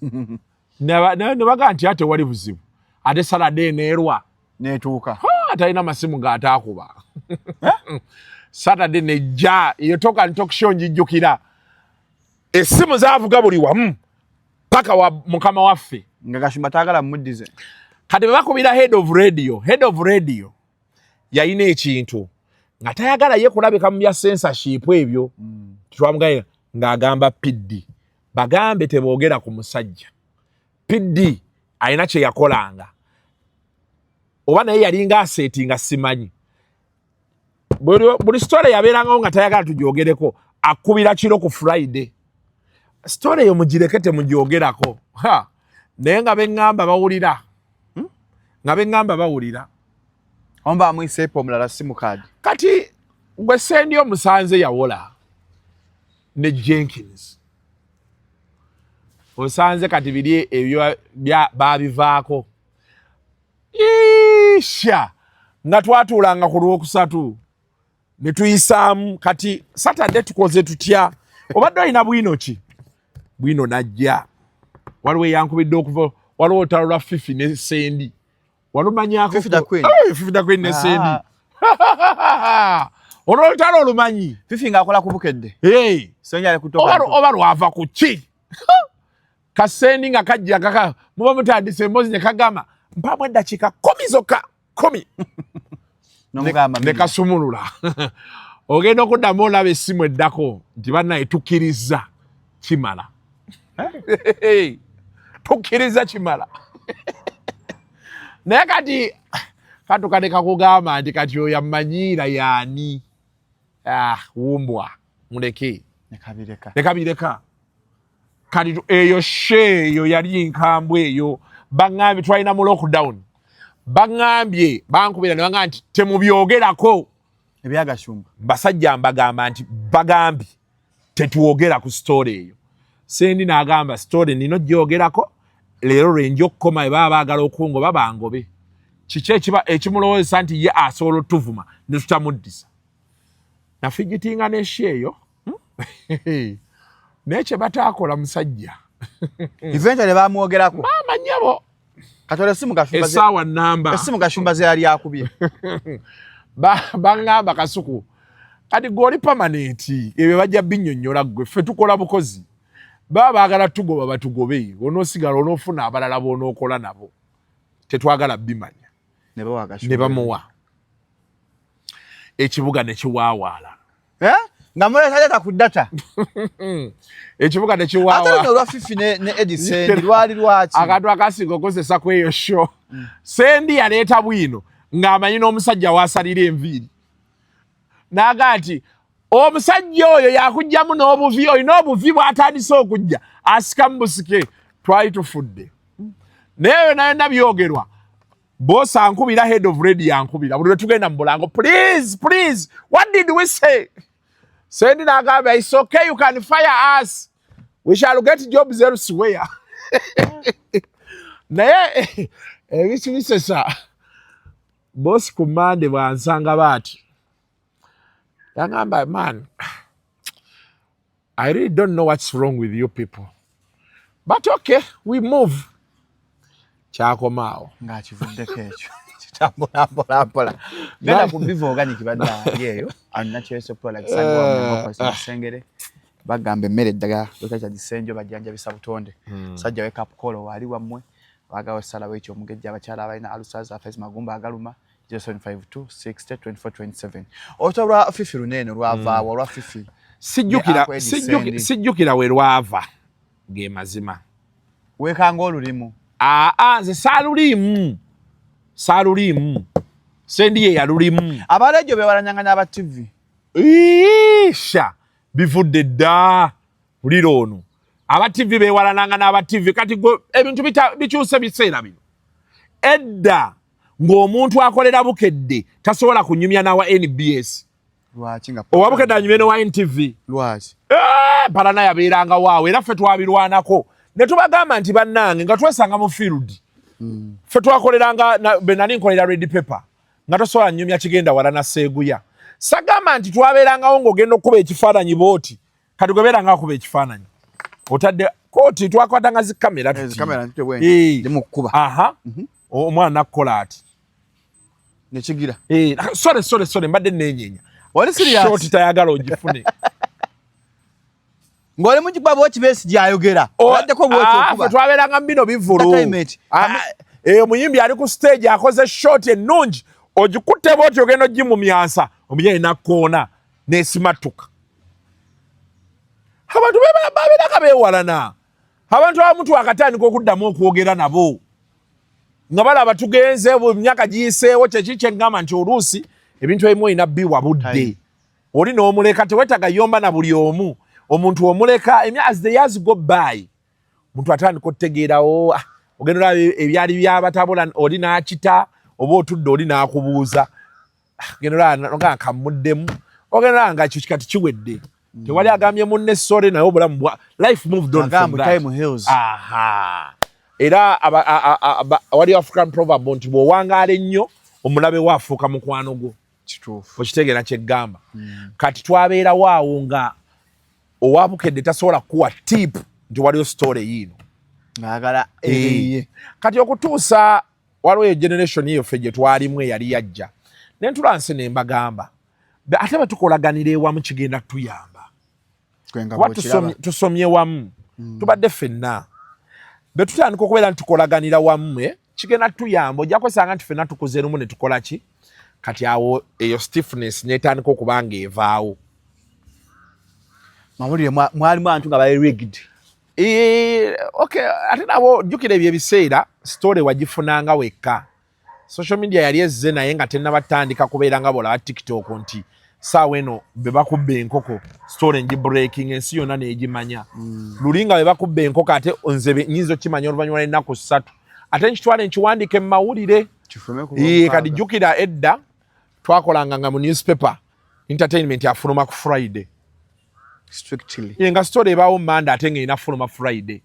Speaker 2: ne baga nti ate wali buzibu ate Saturday neerwa
Speaker 1: netuuka
Speaker 2: atalina masimu g'ataakuba Saturday nejja iyo talk show njijjukira essimu zaavuga buli wamu paka wa mukama waffe
Speaker 1: nga Gashumba taagala muddize
Speaker 2: kati bakubira head of radio yalina ekintu nga tayagala ye kulabika mu bya censorship ebyo twamugaya ng'agamba PD bagambe teboogera ku musajja PD alina kye yakolanga oba naye yalinga aseti nga simanyi buli story yabeerangawo nga tayagala tugyogereko akubira kiro ku Friday story eyo mugirekete mugyogerako naye nga beŋŋamba bawulira nga bengamba bawulira
Speaker 1: omba amwisepo omulala simukadi
Speaker 2: kati gwe sendi omusanze yawola ne Jenkins osanze kati biri ebyo babivaako isha nga twatuulanga ku Lwokusatu ne tuyisaamu kati Saturday tukoze tutya obadde olina Bwiino ki Bwiino najja waliwo yankubidde okuva waliwo olutalo lwa Fifi ne Sendi walumanyako
Speaker 1: Fifi da Queen
Speaker 2: ne Sendi olwo olutalo olumanyi
Speaker 1: Fifi ng'akola ku Bukedde Sendi kutoka
Speaker 2: oba lwava ku ki Kasendi nga kajja kaka muba mutandise emboozi ne kagamba mpamu eddakiika 10 zokka 10 ne kasumulula ogenda okuddamu olaba essimu eddako nti bannaye tukkiriza kimala tukkiriza kimala naye kati katukadeka kugamba nti kati oyo amanyiira yaani wumbwa muleke nekabireka kati eyo sheeyo yali nkambwe eyo baŋŋambye twalina mu lockdown baŋŋambye bankubira ne baŋŋamba nti temubyogerako
Speaker 1: ebyagashumba
Speaker 2: basajja mbagamba nti bagambye tetuwogera ku story eyo Sendi n'agamba story nino gyogerako leero lwenja okukoma baba baagala okungoba bangobe kiki ekimulowooza nti ye asobola otuvuma ne tutamuddisa nafigitinga n'esheeyo naye kye bataakola musajja
Speaker 1: eventually bamwogerako
Speaker 2: bamanyabo
Speaker 1: katola essimu gashumba
Speaker 2: essaawa nnamba
Speaker 1: essimu gashumba ze yali akubye
Speaker 2: baŋŋamba Kasuku kati gw'oli pamanenti ebyo bajja binnyonnyola ggwe ffe tukola bukozi baba baagala tugoba batugobe onoosigala onoofuna abalala boonookola nabo tetwagala bimanya ne bamuwa ekibuga ne kiwaawaala
Speaker 1: nga muleeta ku data
Speaker 2: ekibuga ne kiwaawaala
Speaker 1: ate olwa Fifi ne Eddie Sendi lwali lwaki
Speaker 2: akantu akasinga okozesa ku eyo show Sendi yaleeta Bwiino ng'amanyi n'omusajja waasalira enviiri n'aga nti omusajja oyo yakugjamu n'obuvi olina obuvi bw'atandise okujja asikamu busike twali tufudde naye eyo nayo nabyogerwa bosi ankubira head of radio ankubira buli lwe tugenda mu bulango please what did we say Sendi n'agamba it's okay you can fire us we shall get jobs elsewhere naye ebisibisesa bosi ku Monday bwansanga baati yangamba man I really don't know what's wrong with you people but okay we move kyakomaawo
Speaker 1: ng'akivuddeko ekyo kitambula genda ku Biva Organic badda yeeyo Natural Products Sengere bagamba emmere eddagala lwekakya Disenjo bajjanjabisa butonde sajja we Kapukolo wali wammwe wagawo salawo ekyo omugejja abakyala abalina alusaza afezi magumba agaluma 0752602427 otolwa Fifi lunene lwavaawo olwa Fifi
Speaker 2: sijjukira we lwava ge mazima
Speaker 1: weekanga olulimu
Speaker 2: nze saalulimu Sendi ye yalulimu
Speaker 1: abalejo bewalanyanganya aba TV
Speaker 2: isha bivudde dda buliro ono aba TV bewalananga n'aba TV kati ebintu bikyuse biseera bino edda ng'omuntu akolera Bukedde tasobola kunyumya nawa NBS
Speaker 1: lwaki nga
Speaker 2: owa Bukedde anyumye n'owa NTV
Speaker 1: lwaki
Speaker 2: palana yabeeranga waawe era ffe twabirwanako ne tubagamba nti bannange nga twesanga mu field ffe twakoleranga benani nkolera red paper nga tosobola nyumya kigenda wala na Seeguya sagamba nti twabeerangawo ng'ogenda okuba ekifaananyi booti kati gwebeeranga akuba ekifaananyi otadde kooti twakwatanga zikamera
Speaker 1: tutimukkuba
Speaker 2: omwana nakukola ati
Speaker 1: nekigira
Speaker 2: sore mbadde nenyeenya
Speaker 1: shoti
Speaker 2: tayagala ogifune
Speaker 1: ng'oli mu kigwa bw'okibesi gyayogera owaddeko bw'okyokuba
Speaker 2: twabeeranga mu bino bivulu eyo muyimbi ali ku stage akoze shoti ennungi ogikutte bwoti ogenda ogimumyansa omuyayi nakkoona n'esimattuka abantu babeeranga beewalana abantu abamu twakatandika okuddamu okwogera nabo nga balaba tugenze myaka giyiseewo kyeki kyeŋŋamba nti oluusi ebintu ebimu olina biwa budde oli n'omuleka tewetaga yomba na buli omu omuntu omuleka as the years go by omuntu atandika otegeerawo ogenda ebyali byabatabula oli n'akita oba otudde oli n'akubuuza ogenda nga kamuddemu ogenda nga ekyo kati kiwedde tewali agambye munne sore naye obulamu life moved on from that. Era wali African proverb nti bw'owangaala ennyo omulabe waafuuka mukwano gwo.
Speaker 1: Kituufu.
Speaker 2: Okitegeera kyeggamba. Kati twabeerawo awo nga owabukedde tasobola kuwa tip nti waliyo story yiino.
Speaker 1: Ng'agala eriye.
Speaker 2: Kati okutuusa waliwo eyo generation yaffe gye twalimu eyali yajja. Ne ntulanse ne mbagamba. Ate bwe tukolaganira ewamu kigenda tuyamba. Tusomye wamu. Tubadde ffenna. Bwe tutandika okubeera nti tukolaganira wamu kigenda tuyamba ojja kwesanga nti ffenna tukuze lumu ne tukola ki? Kati awo eyo stiffness netandika okuba ng'evaawo.
Speaker 1: Mawulire mwalimu abantu nga bali rigged.
Speaker 2: Okay, ate nabo jjukira ebyo ebiseera story wagifunanga wekka. Social media yali ezze naye nga tennabatandika kubeera nga bolaba TikTok nti saawa eno be bakubba enkoko story ngi breaking ensi yonna neegimanya. Lulinga be bakubba enkoko ate nze nyinza okimanya oluvannyuma lw'ennaku 3 ate nkitwale nkiwandiike mu mawulire. Kati jjukira edda twakolanga nga mu newspaper entertainment yafuluma ku Friday.
Speaker 1: Strictly.
Speaker 2: Nga story ebaawo Monday ate ng'erina fuluma Friday.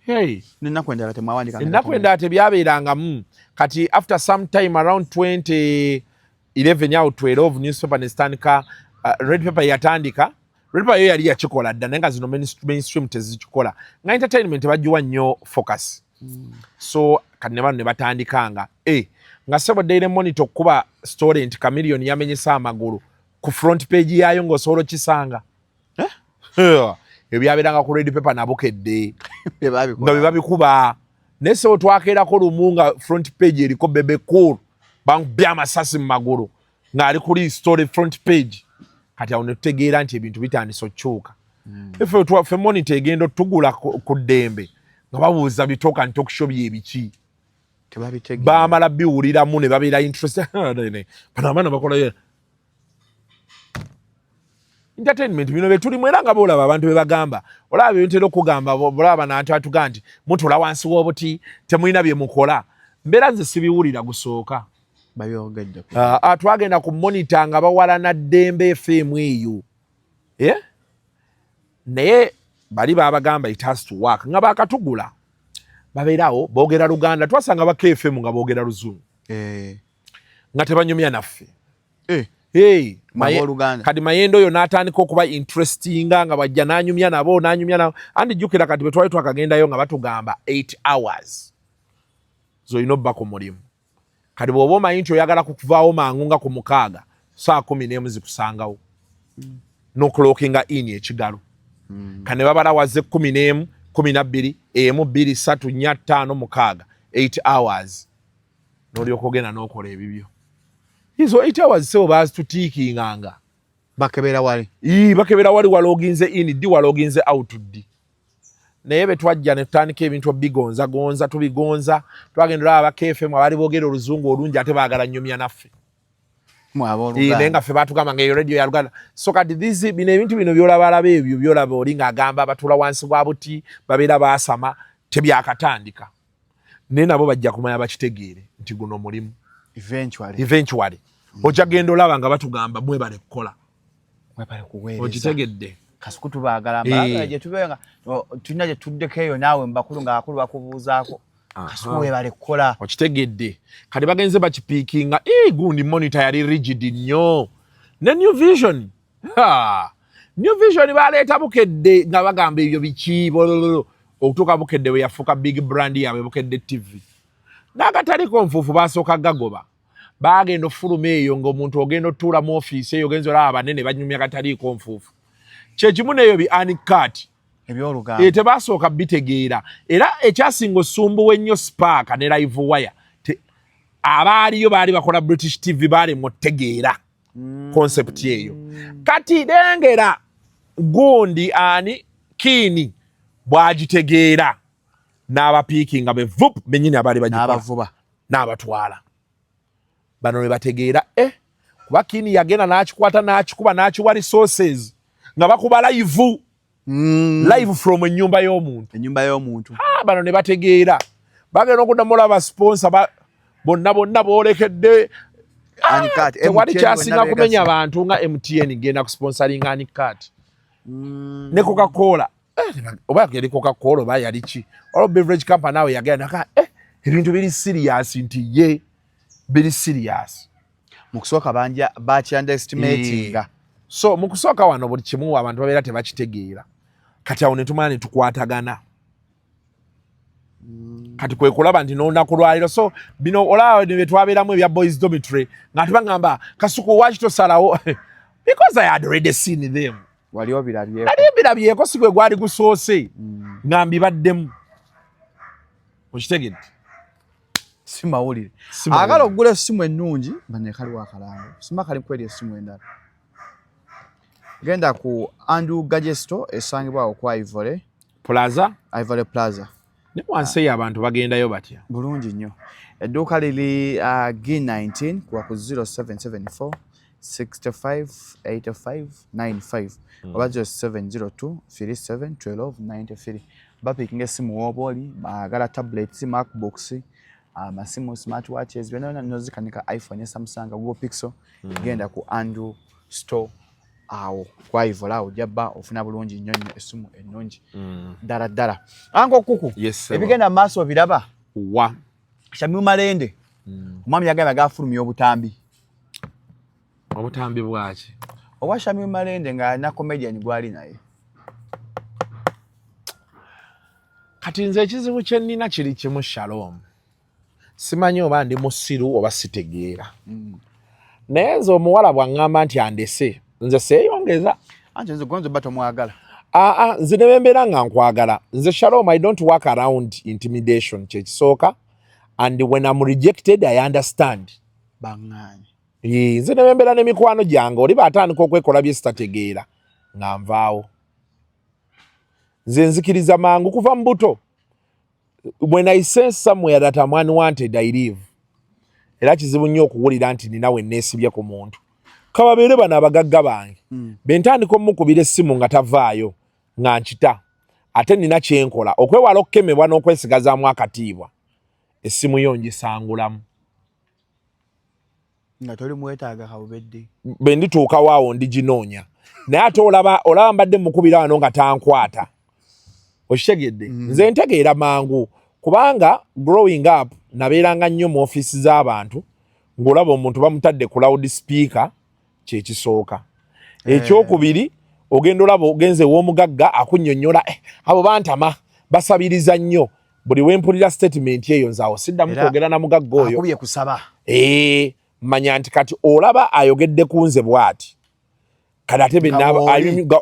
Speaker 2: Hey.
Speaker 1: N'ennaku endala temwawandika.
Speaker 2: Ennaku endala tebyabeerangamu. Kati after some time around 2011 out 12 newspaper nesitandika red paper yatandika. Red paper yo yali yakikola dda naye nga zino mainstream tezikikola. Nga entertainment bagiwa nnyo focus. So kati ne bano ne batandikanga. Nga Sebo Daily Monitor okuba story nti Chameleone yamenyesa amagulu ku front page yayo ng'osobola okisanga. Ebyabeeranga ku red paper nabukedde nga bye babikuba naye Sebo twakeerako lumu nga front page eriko Bebe Cool bamubya amasasi mu magulu ng'ali kuli story front page. Kati awo ne tutegeera nti ebintu bitandise okukyuka. Ffe Monitor egenda otugula ku ddembe nga babuuza bitoka nti talk show byebiki. Baamala biwuliramu ne babeera interested. Bano abaana bakola entertainment bino bye tulimu era nga boolaba abantu be bagamba. Olaba bye ntera okugamba olaba n'antu atuga nti mutula wansi w'obuti temulina bye mukola. Mbeera nze sibiwulira gusooka.
Speaker 1: Babyogedde.
Speaker 2: Twagenda ku Monitor nga bawalana ddembe FM eyo. Naye bali babagamba it has to work nga bakatugula. Babeerawo boogera Luganda twasanga ba KFM nga boogera Luzungu. Nga tebanyumya naffe. Kati Mayendo oyo n'atandika okuba interesting nga bajja n'anyumya nabo. Andi jjukira kati bwe twali twakagendayo nga batugamba 8 hours. Z'olina obba ku mulimu. Kati bw'oba omanyi nti oyagala kukuvaawo mangu nga ku 6 saa 11 zikusangawo. N'okulookinga in ekigalo. Kane babala wazze 11, 12, 1, 2, 3, 4, 5, 6, 8 hours. N'olyoka ogenda n'okola ebibyo. Hizo 8 hours Sebo bazitutiikinganga.
Speaker 1: Bakebera wali.
Speaker 2: Bakebera wali waloginze in, ddi waloginze out ddi. Naye bwe twajja ne tutandika ebintu bigonza tubigonza. Twagendera aba KFM abali boogera Oluzungu olungi ate baagala nnyumya naffe. Naye nga ffe baatugamba ng'eyo radio ya Luganda. So kati bino ebintu bino byolabalaba ebyo byolaba oli ng'agamba batula wansi bwa buti babeera baasama tebyakatandika. Naye nabo bajja kumanya bakitegeere nti guno mulimu. Eventually. Ojja genda olaba nga batugamba mwebale kukola.
Speaker 1: Mwebale kuweereza.
Speaker 2: Okitegedde.
Speaker 1: Kasuku tubaagala mbala gye tubeera tulina gye tuddeko eyo naawe mbakulu ng'akulu bakubuuzaako. Kasuku webale kukola.
Speaker 2: Okitegedde. Kati bagenze bakipiikinga. Gundi Monitor yali rigid nnyo. Ne New Vision. New Vision baleeta Bukedde nga bagamba ebyo biki okutuuka Bukedde we yafuuka big brand yaabwe Bukedde TV. N'akataliko nfuufu baasooka gagoba. Baagenda ofuluma eyo ng'omuntu ogenda otuula mu ofiisi eyo ogenza olaba abanene banyumya kataliiko nfuufu. Kye kimu n'eyo bi uncut.
Speaker 1: Ebyoluganda.
Speaker 2: Tebaasooka bitegeera. Era ekyasinga osumbuwa ennyo Spark ne Live Wire. Abaaliyo baali bakola British TV baali mutegeera concept eyo. Kati dengera gundi ani Kiini bwagitegeera. N'abapiikinga be vup bennyini abaali bagikola.
Speaker 1: N'abavuba.
Speaker 2: N'abatwala. Bano ne bategeera kuba Kiini yagenda n'akikwata n'akikuba n'akiwa resources nga bakuba live from ennyumba y'omuntu.
Speaker 1: Ennyumba y'omuntu.
Speaker 2: Bano ne bategeera. bagenda okuddamu aba sponsor bonna boolekedde tewali kyasinga kumenya abantu nga MTN genda ku sponsoringa Anikat ne Coca-Cola oba yali Coca-Cola oba yali ki all beverage company nawe yagenda ebintu biri serious nti ye biri serious
Speaker 1: mu kusooka baki underestimating
Speaker 2: so mu kusooka wano buli kimu abantu babeera tebakitegeera kati awo ne tumala ne tukwatagana kati kwe kulaba nti n'olunaku lwaliro so bino olaba ne betwabeeramu ebya boys dormitory nga tubagamba Kasuku lwaki tosalawo because I had already seen them
Speaker 1: wali
Speaker 2: obirabyeko si gwe gwali gusoose nga mbibaddemu okitegedde
Speaker 1: si mawulire agala okugula essimu ennungi banekaliwo akalango sima kali kweri essimu endala genda ku Andrew Gajesto esangibwawo ku Ivory Plaza ne
Speaker 2: wansi eyo abantu bagendayo batya
Speaker 1: bulungi nnyo edduuka liri G19 kuwa ku 0774 65 85 95 oba 0702 37 12 93 bapikinga essimu wooba oli baagala tablets macbooks amasimu smartwatches byonna nozikanika iPhone ne Samsung Google Pixel genda ku Andrew store awo kwa Ivory awo jabba ofuna bulungi nnyo essimu ennungi ddala ango kuku ebigenda maaso biraba
Speaker 2: wa
Speaker 1: Shamim Malende omwami yagamba gafulumya obutambi
Speaker 2: bwaki
Speaker 1: oba Shamim Malende nga na comedian gwali naye
Speaker 2: kati nze ekizibu kye nnina kiri kimu Shalom simanyi oba ndi musiru oba sitegeera naye nze omuwala bw'aŋŋamba nti andese nze seeyongeza
Speaker 1: anti nze gonzo bato mwagala
Speaker 2: nze ne bembeera nga nkwagala nze Shalom I don't work around intimidation kyekisooka and when I'm rejected I understand
Speaker 1: baŋŋaanyi
Speaker 2: nze ne bembeera n'emikwano gyange oli baatandika okwekola bye sitategeera nga nvaawo nze nzikiriza mangu kuva mu buto when I sense somewhere that I'm unwanted I leave era kizibu nnyo okuwulira nti nina we neesibye ku muntu kababeere bano abagagga bange bentandika omukubira essimu nga tavaayo nga nkita ate nina kyenkola okwewala okukemebwa n'okwesigazaamu akatiibwa essimu yo ngisangulamu
Speaker 1: nga toli mwetaaga kawubedde
Speaker 2: bwe ndituukawo awo ndiginoonya naye ate olaba mbadde mukubira wano nga tankwata okitegedde nze ntegeera mangu kubanga growing up nabeeranga nnyo mu ofiisi z'abantu ng'olaba omuntu bamutadde ku loud speaker kyekisooka ekyokubiri ogenda olaba ogenze w'omugagga akunnyonnyola abo bantama basabiriza nnyo buli wempulira statement eyo nze awo siddamu kwogera na mugagga oyo
Speaker 1: akubye kusaba
Speaker 2: manya nti kati olaba ayogedde ku nze bw'ati kati ate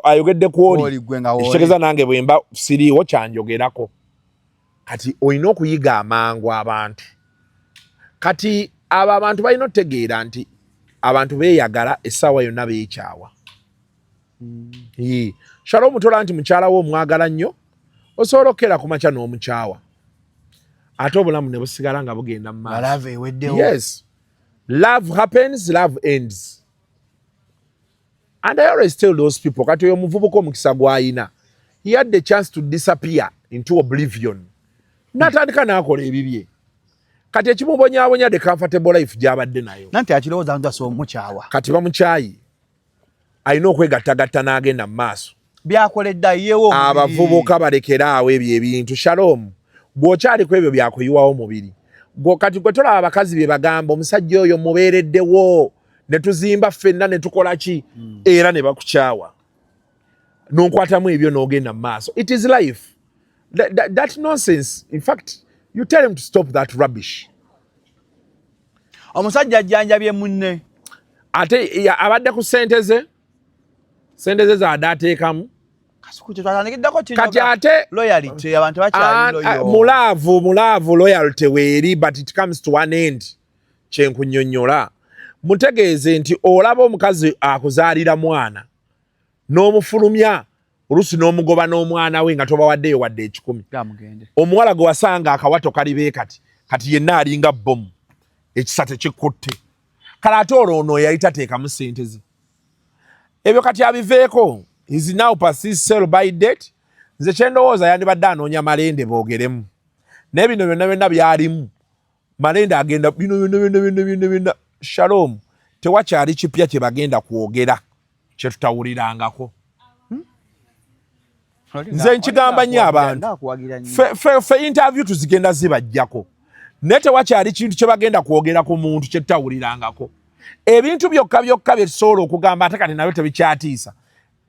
Speaker 2: ayogedde ku oli ekitegeeza nange bwe mba siriiwo kyanjogerako kati olina okuyiga amangu abantu kati abo abantu balina okutegeera nti abantu beeyagala essaawa yonna beekyawa Shalom mutola nti mukyala wo omwagala nnyo osobola okukera ku makya n'omukyawa ate obulamu ne busigala nga bugenda mu maaso yes love happens love ends and I always tell those people kati oyo omuvubuka omukisa gw'ayina he had the chance to disappear into oblivion natandika n'akola ebibye kati ekimubonyaabonya the comfortable life gy'abadde nayo
Speaker 1: nanti akirowooza nti asobola omukyawa
Speaker 2: kati bamukyayi alina okwegattagatta n'agenda mu maaso
Speaker 1: byakoledde ayiyewo
Speaker 2: abavubuka balekeraawo ebyo ebintu Shalom bw'okyaliko ebyo byakuyiwawo mubiri kati gwe tolaba abakazi bye bagamba omusajja oyo mubeereddewo ne tuzimba ffenna ne tukola ki era ne bakukyawa n'onkwatamu ebyo n'ogenda mu maaso it is life that nonsense in fact you tell him to stop that rubbish
Speaker 1: omusajja ajjanjabye munne
Speaker 2: ate abadde ku sente ze zaadde ateekamu kati ate
Speaker 1: loyalty abantu bakyali loyo
Speaker 2: mulaavu loyalty weeri but it comes to an end kyenkunnyonnyola mutegeeze nti olaba omukazi akuzaalira mwana n'omufulumya oluusi n'omugoba n'omwana we nga tobawaddeyo wadde 10 omuwala gwe wasanga akawato kalibe kati yenna alinga bomu ekisa tekikutte kale ate olwo yali tateekamu ssente ze ebyo kati abiveeko is now past his sell by date nze kyendowooza yandibadde anoonya Malende boogeremu naye bino byonna byalimu Malende agenda bino Shalom tewakyali kipya kye bagenda kwogera kye tutawulirangako nze nkigamba nnyo abantu fe interview tuzigenda zibajjako naye tewakyali kintu kye bagenda kwogera ku muntu kye tutawulirangako ebintu byokka bye tusobola okugamba ate kati nabyo tebikyatiisa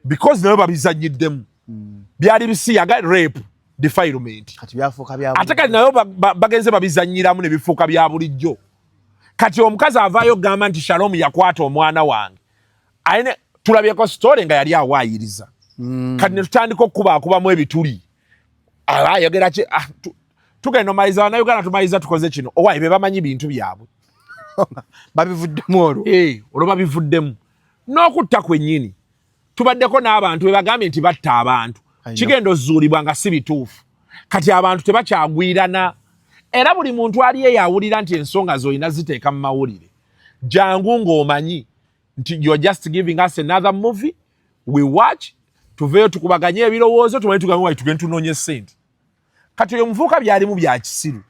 Speaker 2: because nabyo babizanyiddemu byali bisiyaga rape defilement ate kati nabyo bagenze babizanyiramu ne bifuuka bya bulijjo kati omukazi avaayo gamba nti Shalom yakwata omwana wange ayine tulabyeko story nga yali awaayiriza kati ne tutandika okukubamu ebituli ayogera ki tugenda omaliza Bannayuganda tumaliza tukoze kino owaayi be bamanyi bintu byabwe
Speaker 1: babivuddemu
Speaker 2: olwo babivuddemu n'okutta kwennyini tubaddeko n'abantu be bagambye nti batta abantu kigenda ozuulibwa nga si bituufu kati abantu tebakyagwirana era buli muntu aliye yawulira nti ensonga z'olina ziteeka mu mawulire jangu ng'omanyi nti you're just giving us another movie we watch tuveeyo tukubaganye ebirowoozo tumanyi tugambe wayi tugende tunoonye ssente kati oyo muvubuka byalimu bya kisiru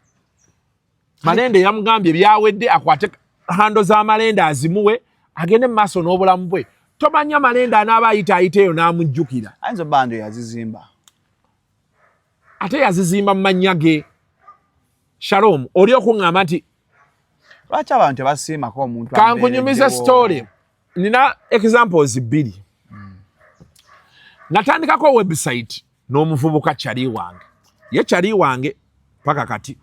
Speaker 2: Malende yamugambye byawedde akwate hando za Malende azimuwe agende mu maaso n'obulamu bwe tomanya Malende anaaba ayita eyo n'amujjukira
Speaker 1: ayinza bando yazizimba
Speaker 2: ate yazizimba mu mannya ge Shalom oli okuŋŋamba nti
Speaker 1: lwaki abantu tebasiimako omuntu
Speaker 2: kankunyumiza story nina examples bbiri natandikako website n'omuvubuka Kyali wange ye Kyali wange paka kati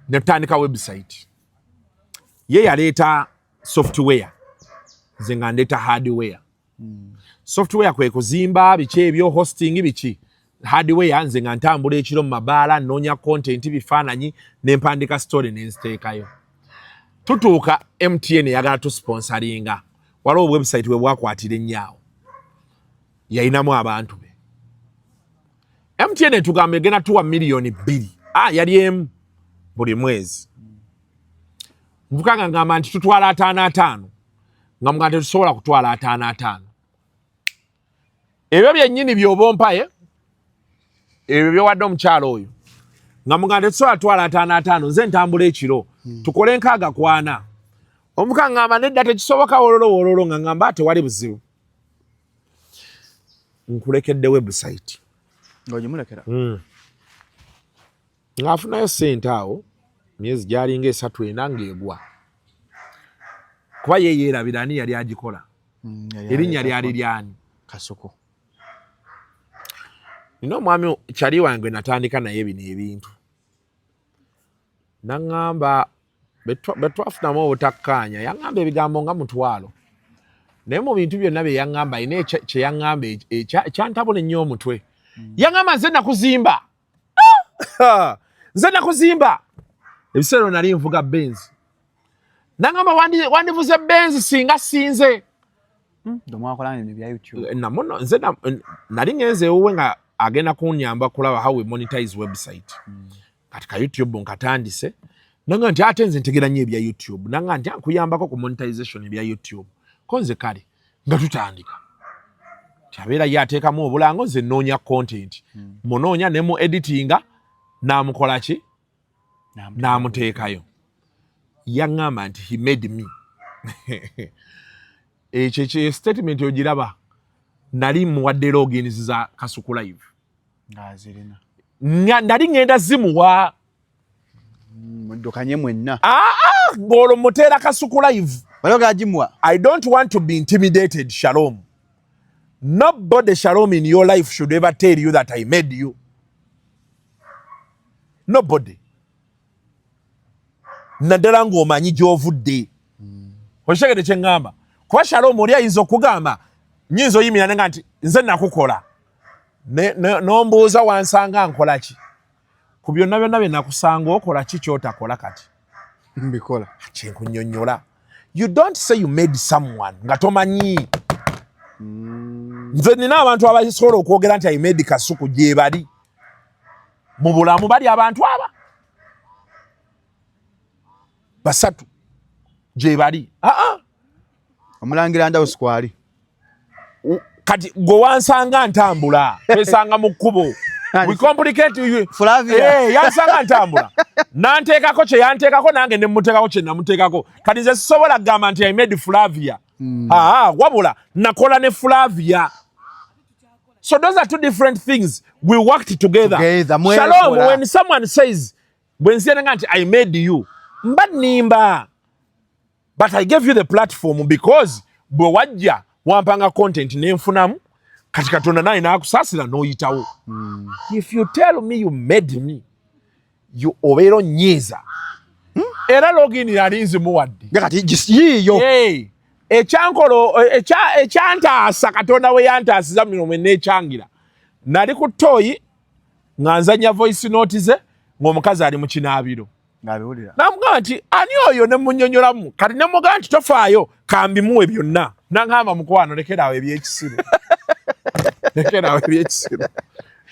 Speaker 2: netandika website ye yaleeta software nze nga ndeeta hardware software kwe kuzimba biki ebyo hosting biki hardware nze nga ntambula ekiro mu mabaala noonya content bifaananyi n'empandika story n'enziteekayo tutuuka MTN yagala tusponsoringa waliwo website we bwakwatira ennyawo yayinamu abantu be MTN tugamba egenda tuwa miliyoni 2 yali emu buli mwezi mvukanga ngamba nti tutwala 5 nga mga tetusobola kutwala 5 ebyo byennyini byobompaye ebyo byowadde omukyalo oyo nga mga tetusobola twala 5 nze ntambula ekiro tukole 6 omuvuka ngamba nedda tekisoboka wololo nga ngamba tewali buzibu nkulekedde website
Speaker 1: ng'ogimulekera
Speaker 2: ng'afunayo ssente awo myezi gyalinga 3 ena ng'egwa kuba ye yeerabira ani yali agikola erinnya lyali lyani
Speaker 1: Kasuku
Speaker 2: nina omwami Kyali wange natandika naye bino ebintu naŋŋamba betwafunamu obutakkaanya yaŋŋamba ebigambo nga mutwalo naye mu bintu byonna bye yaŋŋamba ayina kye yaŋŋamba ekyantabula ennyo omutwe yaŋŋamba nze nakuzimba nze nakuzimba ebiseera nali nvuga benzi naŋŋamba wandivuze benzi singa sinze namuno nze nali ngenze ewuwe nga agenda kunnyamba kulaba how we monetize website kati ka YouTube nkatandise nanga nti ate nze ntegera nnyo ebya YouTube nanga nti ankuyambako ku monetization ebya YouTube ko nze kale nga tutandika kyabeera ye ateekamu obulango nze nnoonya content munoonya ne mu editinga n'amukola ki n'amuteekayo yaŋŋamba nti he made me ekyo statement ogiraba nali muwadde logins za Kasuku live nali ngenda zimuwa
Speaker 1: muddukanye mwenna
Speaker 2: ng'olwo muteera Kasuku live
Speaker 1: balogaagimuwa
Speaker 2: I don't want to be intimidated Shalom nobody Shalom in your life should ever tell you that I made you nobody naddala ng'omanyi gy'ovudde okitegedde kye ŋŋamba kuba Shalom oli ayinza okugamba nyinza oyimira nenga nti nze nakukola n'ombuuza wansanga nkola ki ku byonna byonna bye nakusanga okola ki kyotakola kati
Speaker 1: mbikola
Speaker 2: kyenkunnyonnyola you don't say you made someone nga tomanyi nze nina abantu abasobola okwogera nti I made Kasuku gye bali mu bulamu bali abantu aba basatu gye bali
Speaker 1: omulangira Ndawusi kwali
Speaker 2: kati gwe wansanga ntambula twesanga mu kkubo we complicate you.
Speaker 1: Flavia.
Speaker 2: Yansanga ntambula. Nanteekako kye yanteekako nange ne mmuteekako kye namuteekako. Kati nze sisobola kugamba nti I made Flavia. Wabula nakola ne Flavia. So those are two different things. We worked together. Shalom, when someone says, when I made you, but nimba. But I gave you the platform because bwewajja wampanga content nenfunamu kati Katonda naye nakusasira noyitawo. If you tell me you made me, you obeera onnyiiza. Era login yalinzi muwadde.
Speaker 1: Kati yiyo.
Speaker 2: Ekyantaasa Katonda we yantaasiza mino mwe neekyangira. Nali ku toyi nga nzanya voice note ze ng'omukazi ali mu kinaabiro. Namugamba nti ani oyo ne munnyonnyolamu kati ne mugamba nti tofaayo kambimuwe byonna. Naŋŋamba mukwano lekeraawo ebyekisiru. Lekeraawo ebyekisiru.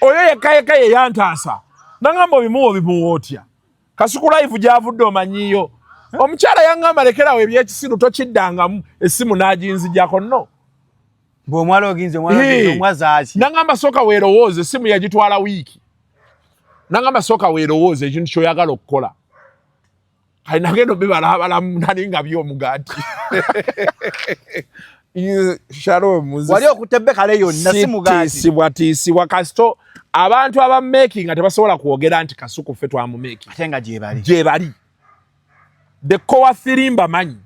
Speaker 2: Oyo yekka ye yantaasa. Naŋŋamba obimuwa otya. Kasuku live gy'avudde omanyiyo. Omukyala yaŋŋamba lekeraawo ebyekisiru tokiddangamu essimu n'aginzijjako nno.
Speaker 1: Bw'omwala oginze omwazaaki.
Speaker 2: Naŋŋamba sooka weerowooze essimu yagitwala wiiki. Naŋŋamba sooka weerowooze ekintu ky'oyagala okukola. Kali nagenda obibalabalamu nali nga by'omugaati. Shalom.
Speaker 1: Wali okutebbe kale yonna si mugaati.
Speaker 2: Tiisibwa kasito abantu abamaking nga tebasobola kwogera nti Kasuku ffe twamumaking.
Speaker 1: Ate nga
Speaker 2: gye bali. The core firimba manyi.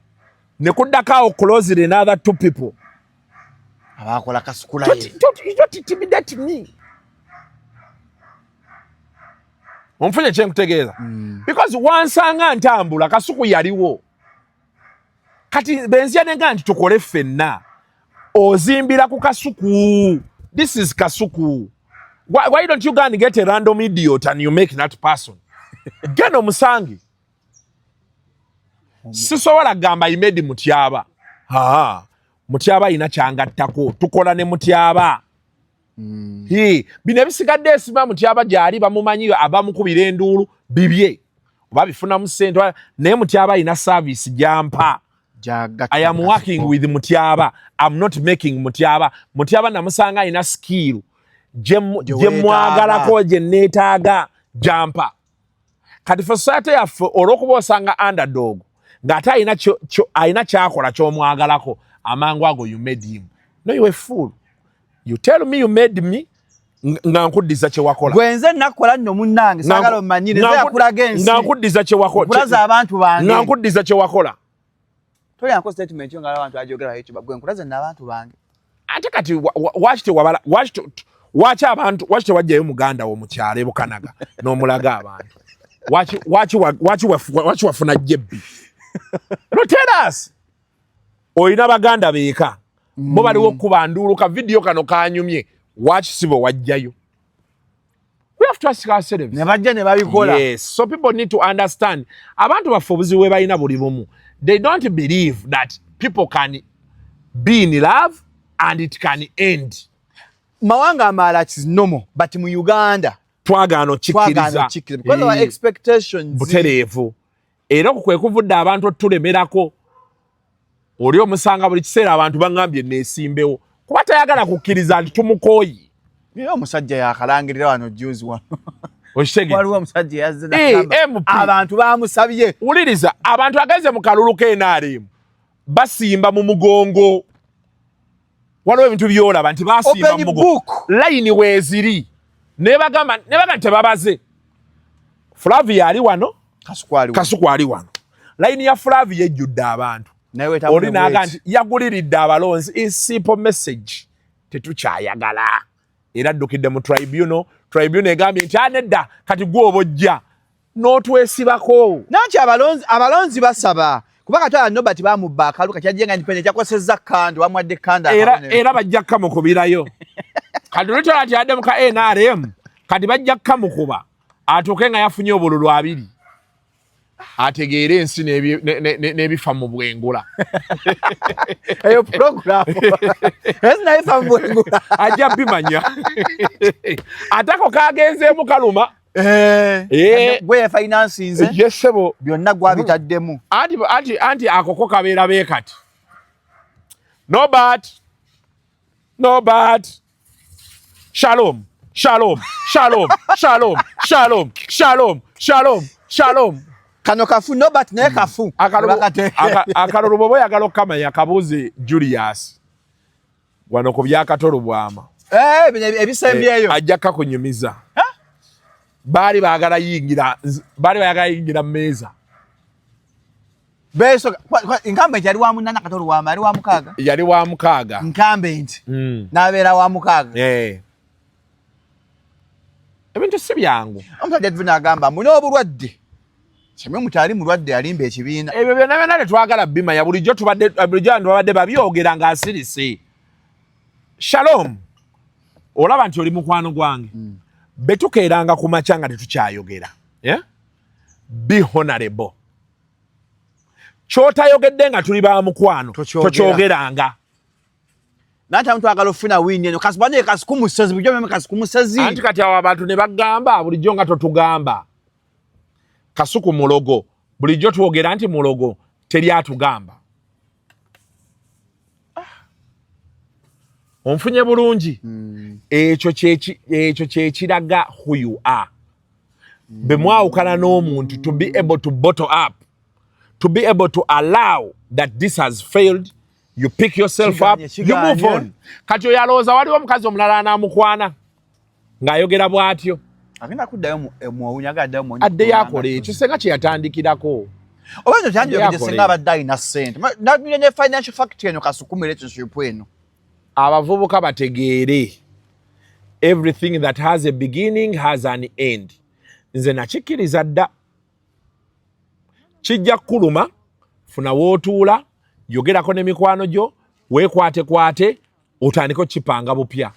Speaker 2: Ne kuddako awo close another two people.
Speaker 1: Abakola Kasuku live.
Speaker 2: Don't intimidate me. Omfunye kye nkutegeeza. Because wansanga ntambula Kasuku yaliwo. Kati benzia nenga nti tukole ffenna. Ozimbira ku Kasuku. This is Kasuku. Why don't you go and get a random idiot and you make that person? Geno musangi. Sisobola gamba imedi Mutyaba. Mutyaba ina kyangattako. Tukola ne Mutyaba. Bino ebisigadde esima Mutyaba gyali bamumanyiyo abamukubira enduulu bibye. Oba bifunamu ssente naye Mutyaba ina service gyampa. I am working with Mutyaba. I'm not making Mutyaba. Mutyaba namusanga ina skill. Gye mwagalako gye neetaaga gyampa. Kati for society yaffe olw'okuba osanga underdog ng'ate alina kyakola ky'omwagalako amangu ago you made him. No, you a fool. You tell me you made me nga nkuddiza kye wakola.
Speaker 1: Gwenze nakola nno munnange saagala omanyire nze yakulaga ensi.
Speaker 2: Nga nkuddiza kye wakola.
Speaker 1: Nkulaza abantu bange.
Speaker 2: Nga nkuddiza kye wakola.
Speaker 1: Tolyanko statement yo ngala abantu ajogera YouTube gwe nkulaza n'abantu bange.
Speaker 2: Ate kati waki abantu waki tewajjayo muganda wo mu kyalo Bukanaga n'omulaga abantu. Waki wafuna jebbi. No, tell us. Oyina baganda beeka. Bo baliwo kuba nduuluka video kano kanyumye. Waki sibo wajjayo. We have to ask ourselves.
Speaker 1: Ne bajja ne babikola.
Speaker 2: Yes. So people need to understand. Abantu baffe obuzibu balina buli bumu. They don't believe that people can be in love and it can end.
Speaker 1: Mawanga amala is normal, but mu Uganda
Speaker 2: twagaano kikkiriza
Speaker 1: because our expectations
Speaker 2: butereevu era kwe kuvudde abantu tulemerako oli omusanga buli kiseera abantu bangambye neesimbewo kuba tayagala kukkiriza nti tumukooyi.
Speaker 1: Niyo omusajja yakalangirira wano juzi wano.
Speaker 2: Oshege.
Speaker 1: Waliwo omusajja yazze n'agamba abantu baamusabye.
Speaker 2: Wuliriza abantu agenze mu kalulu k'NRM basimba mu mugongo. Waliwo ebintu byolaba nti basimba mu mugongo. Layini weeziri. Ne bagamba tebabaze. Flavia ali wano. Kasuku ali wano. Layini ya Flavia ejjudde abantu. Oli n'aga nti yaguliridde abalonzi. Is simple message. Tetukyayagala. Era addukidde mu tribunal. Tribunal egambye nti anedda kati gwe obojja. N'otwesibako. Nanki
Speaker 1: abalonzi basaba. Kuba katwala nobati bamubba akalu kati ajenga independent yakosezza kando bamwadde kanda
Speaker 2: era bajja kamukubirayo. Kati olutala ati adde muka NRM kati bajja kamukuba atuuke nga yafunye obululu 2 ategeere ensi n'ebifa mu bwengula.
Speaker 1: Eyo program ensi n'ebifa mu bwengula
Speaker 2: ajja bimanya. Atako kagenzeemu kaluma.
Speaker 1: Gwe finance nze.
Speaker 2: Yesebo
Speaker 1: byonna gwabitaddemu.
Speaker 2: Anti akoko kabeera beekati. No bad. Shalom. Shalom, shalom, shalom, shalom, shalom, shalom, shalom.
Speaker 1: Kano kafu no but ne kafu.
Speaker 2: Akalulu bobo yagalo kama yakabuzi Julius. Wano ku byakatolo bwama.
Speaker 1: Ebisembyeyo.
Speaker 2: Ajjaka kunyumiza. Bali bagala yingira meza.
Speaker 1: Beso inkambe yali wa munana katolo wa mali wa mukaga.
Speaker 2: Yali wa mukaga.
Speaker 1: Nkambe nti. Nabera wa mukaga.
Speaker 2: Ebintu si byangu.
Speaker 1: Omusajja Edwin agamba muno obulwadde. Shamim mutali mulwadde alimba ekibiina.
Speaker 2: Ebyo byonna twagala bima ya bulijjo tubadde babyogera nga asirise. Shalom. Olaba nti oli mukwano gwange. Betukeeranga ku makya nga tetukyayogera. Be honorable. Kyotayogedde nga tuli ba mukwano tokyogeranga.
Speaker 1: Nanta muntu agala ofuna wini eno kasubanye Kasuku musezi bujjo meme Kasuku musezi.
Speaker 2: Anti kati abo abantu ne bagamba bulijjo nga totugamba. Kasuku mulogo bulijjo twogera nti mulogo teri atugamba. Onfunye bulungi. Ekyo kyekiraga who you are. Bemwawukana n'omuntu to be able to bottle up, to be able to allow that this has failed, you pick yourself up, you move on. Kati oyalooza waliwo omukazi omulala anamukwana ng'ayogera bw'atyo.
Speaker 1: Agenda kuddayo muwunya gaddayo mu.
Speaker 2: Adde yakola ekyo senga kye yatandikirako.
Speaker 1: Obanjo tandikira senga abadde alina ssente. Ne financial factor eno Kasuku relationship eno.
Speaker 2: Abavubuka bategeere everything that has a beginning has an end. Nze nakikkiriza dda. Kijja kuluma, funa wootuula, yogerako n'emikwano gyo, weekwate, otandika kipanga bupya.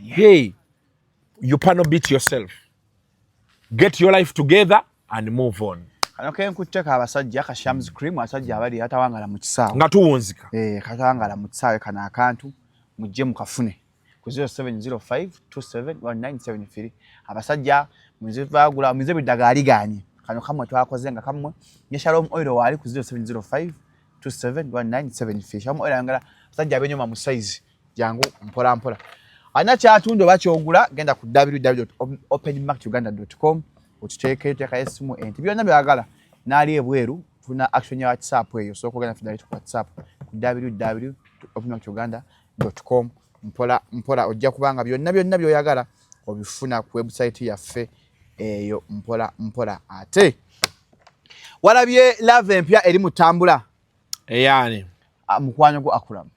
Speaker 2: Hey, you cannot beat yourself. Get your life together and move on.
Speaker 1: Kano kenkuteka abasajja Shams cream asajja abali atawangala mu kisaawe.
Speaker 2: Nga tuwunzika.
Speaker 1: Katawangala mu kisaawe kana akantu mujje mukafune. Ku 0705271973. Abasajja muzivagula muze bidagaali gani. Kano kamwe twakoze nga kamwe ne Shalom Oil wali ku 0705271973. Shalom Oil angala abasajja abenyoma mu size jangu mpola. Ana kyatundo bakyogula genda ku www.openmarketuganda.com otiteeka esimu enti byonna byagala naali ebweru tuna action ya WhatsApp eyo so kugenda fidali ku WhatsApp ku www.openmarketuganda.com mpola ojja kubanga byonna byoyagala obifuna ku website yaffe eyo mpola ate walabye love empya eri mutambula
Speaker 2: eyani
Speaker 1: mukwano gwo akulamu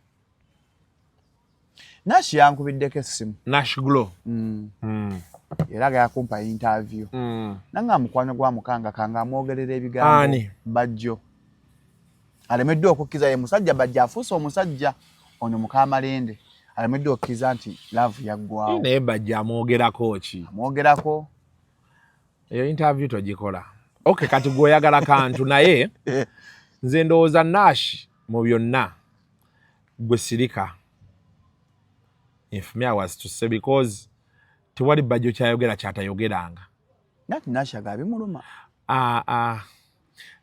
Speaker 1: Nashi yankubiddeko essimu.
Speaker 2: Nash Glow.
Speaker 1: Era yakumpa interview. Nanga mukwano gwa mukanga kanga amwogerera ebigambo bajjo. Alemedde okukkiza ye musajja bajja afuusa omusajja ono Mukama Malende. Alemedde okukkiza nti love yaggwawo.
Speaker 2: Naye bajja amwogerako ki?
Speaker 1: Amwogerako.
Speaker 2: Eyo interview togikola. Okay, kati gwe oyagala kantu naye nze ndowooza Nash mu byonna gwe sirika. If me I was to say because tewali bajjo kyayogera kyatayogeranga.
Speaker 1: Nati Nash agabi muluma.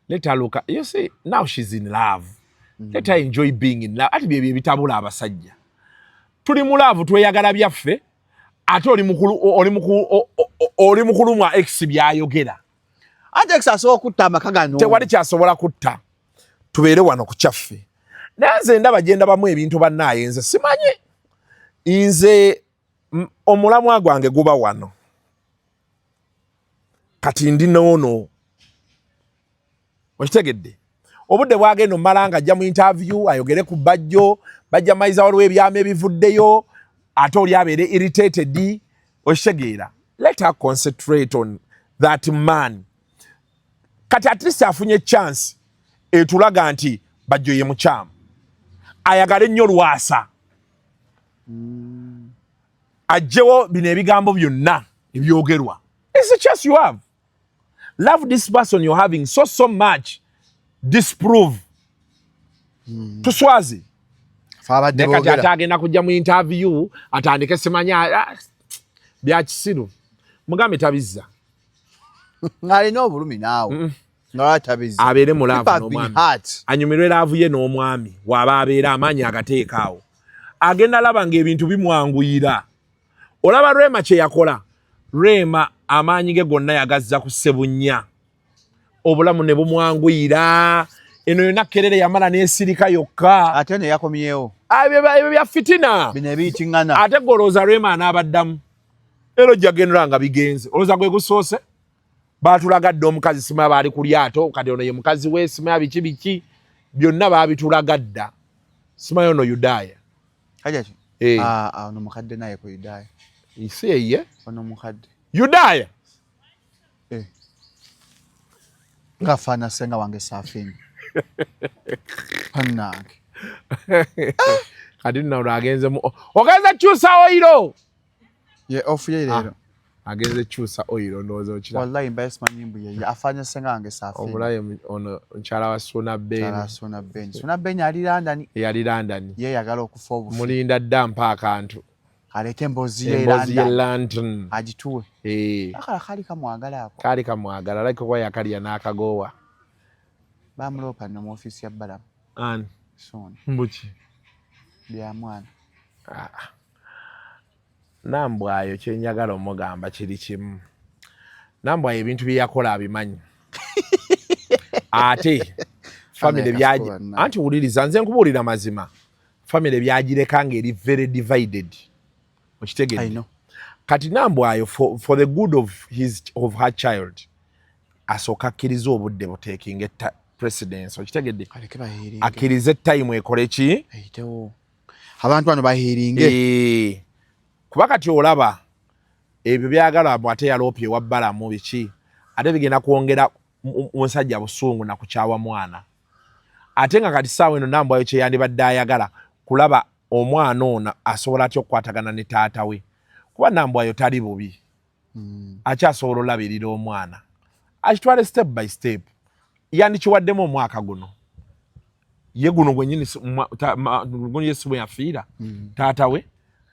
Speaker 2: Let her look at, you see, now she's in love. Let her enjoy being in love. Ati bye bitabula abasajja. Tuli mu love tweyagala byaffe. Ate oli mukulu mwa ex byayogera.
Speaker 1: Ate ex asobola kutta amakagano.
Speaker 2: Tewali kyasobola kutta. Tubeere wano ku kyaffe. Nanze ndaba genda bamu ebintu bannaye nze simanye. Inze omulamwa gwange guba wano. Kati ndi noono. Okitegedde. Obudde bwagenda malanga ajja mu interview ayogere ku bajjo, bajja maiza waliwo ebyama ebivuddeyo, ate oli abeere irritated. Okitegera. Let her concentrate on that man. Kati at least afunye chance etulaga nti bajjo ye mukyamu. Ayagale nnyo lwasa. Ajjewo bino ebigambo byonna ebyogerwa. It's a chance you have. Love this person you're having so much. Disprove. Tuswazi. Nekati atagenda kujja mu interview atandike simanya bya kisiru. Mugambe tabizza.
Speaker 1: Ngale no bulumi naawe. Ngala tabizza.
Speaker 2: Abeere mu love n'omwami. Anyumirwe love ye n'omwami waba abeera amaanyi agateekaawo. Agenda laba ng'ebintu bimwanguyira. olaba Rema kye yakola. Rema amaanyi ge gonna yagazza ku Ssebunya. Obulamu ne bumwanguyira. Eno yonna Kerere yamala n'esirika yokka.
Speaker 1: Ate ne yakomyewo.
Speaker 2: Ebyo bya fitina.
Speaker 1: Bino ebiyitingana.
Speaker 2: Ate golooza Rema anaabaddamu. Ero jagendera nga bigenze. Olooza gwe gusoose. Baatulagadde omukazi sima baali ku lyato. Kati ono ye mukazi we sima biki. Byonna baabitulagadda. Sima yono Yudaaya.
Speaker 1: Kajaki? Ono mukadde naye ku Yudaaya.
Speaker 2: Isi ye?
Speaker 1: Ono mukadde.
Speaker 2: Yudaaya?
Speaker 1: Ngafaana senga wange Saafini. Pannange.
Speaker 2: Kati nno agenze mu ogenze kyusa oyiro.
Speaker 1: Ye off ye leero.
Speaker 2: Agenze kyusa oyiro ndowooza okira.
Speaker 1: Wallahi mbaye simanyi mbu ye afaanya senga wange Saafini.
Speaker 2: Omulaye ono nkyala wa Suna Ben.
Speaker 1: Suna Ben ali London.
Speaker 2: Yali London.
Speaker 1: Ye yagala okufa obufu.
Speaker 2: Mulinda dampa akantu.
Speaker 1: Alete embozi ye
Speaker 2: London.
Speaker 1: Agituwe. Akala kali kamwagala ako.
Speaker 2: Kali kamwagala like kwa yakalya n'akagowa.
Speaker 1: Bamulopa no mu office ya Balamu.
Speaker 2: Ani?
Speaker 1: Soon.
Speaker 2: Mbuki.
Speaker 1: Bya mwana.
Speaker 2: Nambwayo kye njagala omugamba kiri kimu. Nambwayo ebintu bye yakola abimanyi. Ate family byaji anti wuliriza nze nkubuulira mazima. Family byagireka ngeri very divided. Okitegedde.
Speaker 1: I know.
Speaker 2: Kati Nambwayo for the good of her child asooka akkiriza obudde buteekinga presidents. Okitegedde. Akkiriza time ekole ki?
Speaker 1: Eyitewo. Abantu bano bahiringe.
Speaker 2: Kuba kati olaba ebyo byagala ate yaloopye wa Balamu biki ate bigenda kwongera omusajja busungu na kukyawa mwana. Ate nga kati saawa eno Nambwayo kye yandibadde ayagala kulaba omwana ono asobola atya okukwatagana ne taata we. Kuba Nambwayo tali bubi. Akyasobola olabirira omwana. Akitwale step by step. Yandikiwaddemu omwaka guno. Ye guno gwennyini Yesu bwe yafiira. Taata we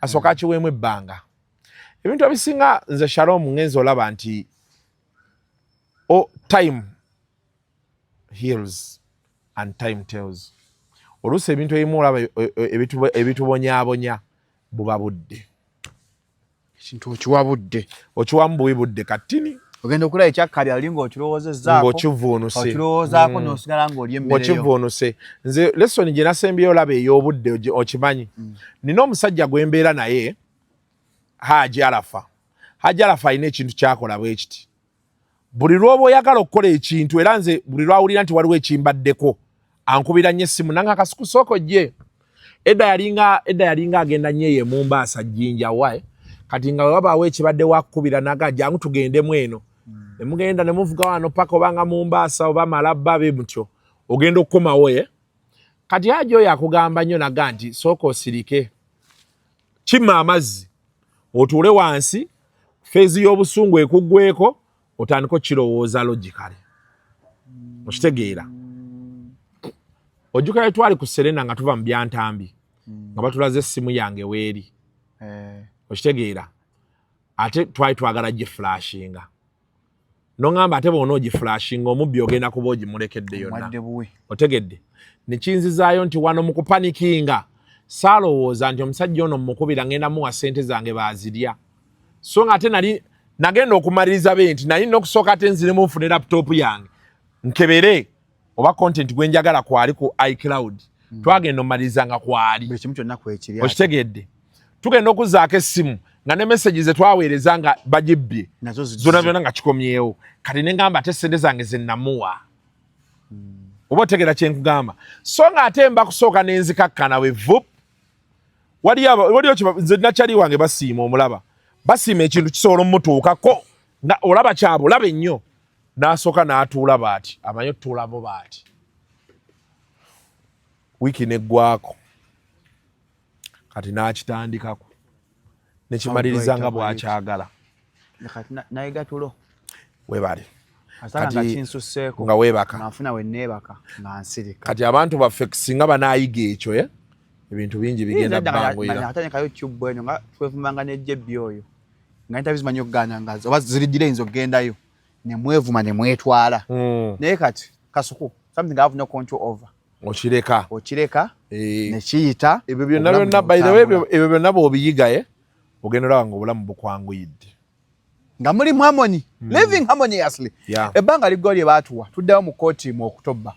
Speaker 2: asooka akiweemu ebbanga. Ebintu ebisinga nze Shalom ngenza olaba nti time heals and time tells. Oluusi ebintu ebimu olaba ebitubonyaabonya buba budde.
Speaker 1: Ekintu okiwabudde.
Speaker 2: Okiwamu bubi budde katini.
Speaker 1: Ogenda okulaba ekyakkali ali ng'okirowoozezzaako.
Speaker 2: Ng'okivuunuse.
Speaker 1: Okirowoozaako n'osigala ng'oli emmere yo.
Speaker 2: Ng'okivuunuse. Nze lesson gye nasembyeyo olaba ey'obudde okimanyi. Nina omusajja gwe mbeera naye Haji Arafa. Haji Arafa alina ekintu kyakola bwe kiti. Buli lw'oba oyagala okukola ekintu era nze buli lwawulira nti waliwo ekimbaddeko ankubira nnyo essimu nanga Kasuku sooko gye. Edda yalinga agenda nnyo ye Mombasa Jjinja wae. Kati nga wabaawo ekibadde wakukubira naga jangu tugendemu eno. Ne mugenda ne muvuga wano paka obanga Mombasa oba Malaba be mutyo. Ogenda okukomawo ye. Kati Haji oyo akugamba nnyo naga nti sooka osirike. Kimma amazzi. Otuule wansi, feezi y'obusungu ekuggweko, otandika okirowooza logically. Okitegeera. Ojjukira twali ku Serena nga tuva mu bya Ntambi. Nga batulaze essimu yange weeri. Okitegeera. Ate twali twagala giflashinga. Nongamba ate bw'onoo giflashinga omubbi ogenda kuba ogimulekedde yonna. Otegedde. Ne kinzizaayo nti wano mu kupanikinga. Saalowooza nti omusajja ono mukubira ngenda muwa ssente zange baazirya. So nga ate nagenda okumaliriza be nti nali n'okusooka ate nziremu nfune laptop yange. Nkebere oba content gwe njagala kwali ku iCloud. Twagenda omaliriza nga kwali.
Speaker 1: Buli kimu kyonna kwekiri.
Speaker 2: Okitegedde. Tugenda okuzzaako essimu nga ne message ze twaweereza nga bagibbye. Zonna byonna nga kikomyewo. Kati ne ngamba ate ssente zange ze namuwa. Oba otegera kye nkugamba. So nga ate mba kusooka n'enzikakkana we vup. Waliyo nze nakyali wange basiima omulaba. Basiima ekintu kisobola omutuukako. Nga olaba kyabo olaba ennyo. N'asooka n'atuula baati. Amanyi otuulabo baati. Wiiki neggwako. Kati n'akitandikako. Nekimaliriza nga bw'akyagala.
Speaker 1: Nayiga tulo.
Speaker 2: Weebale.
Speaker 1: Kati
Speaker 2: nga weebaka.
Speaker 1: Nafuna we neebaka nga nsirika.
Speaker 2: Kati abantu baffe singa banaayiga ekyo ebintu bingi bigenda bbanguira.
Speaker 1: Ate nekayo tube eno nga twevumanga n'ejjebbi oyo. Nga ntabizimanyi okugaana ngazo oba ziridire nzo gendayo. Ne mwevuma ne mwetwala. Naye kati Kasuku something I have no control over. Okireka ne kiyita
Speaker 2: ebyo byonna by the way ebyo byonna bw'obiyiga ogenda olaba obulamu bukwanguyidde
Speaker 1: nga muri harmony living harmoniously ebbanga liggwa lye baatuwa tuddeyo mu kooti mu October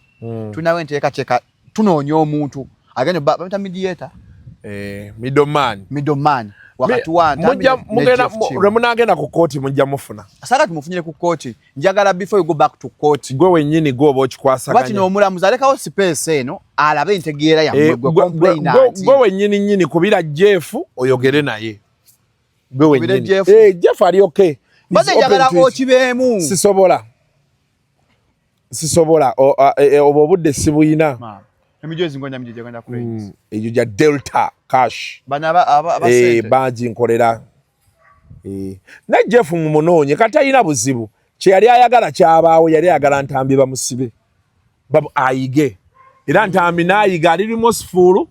Speaker 1: tunawe enteekateeka tunoonya omuntu agenda bamita mediator middleman wakati wa
Speaker 2: munagenda ku kooti mujja mufuna
Speaker 1: saka tumufunyire ku kooti njagala before you go back to court
Speaker 2: gwe wennyini gwe oba okikwasaganya
Speaker 1: bati n'omulamuzi alekawo space eno alabe entegeera yammwe gwe complainant
Speaker 2: gwe wennyini nnyini kubira Jeff oyogere naye gwe wennyini Jeff ali okay
Speaker 1: baze njagala okibeemu
Speaker 2: sisobola obo obudde sibuyina
Speaker 1: emijozi ngonya mjije kwenda credits
Speaker 2: ejo ja Delta cash
Speaker 1: bana abasente
Speaker 2: baji nkolera na Jeff mumunonye kati ayina buzibu kye yali ayagala kyabaawo yali ayagala Ntambi bamusibe babu ayige era Ntambi nayiga ali remorseful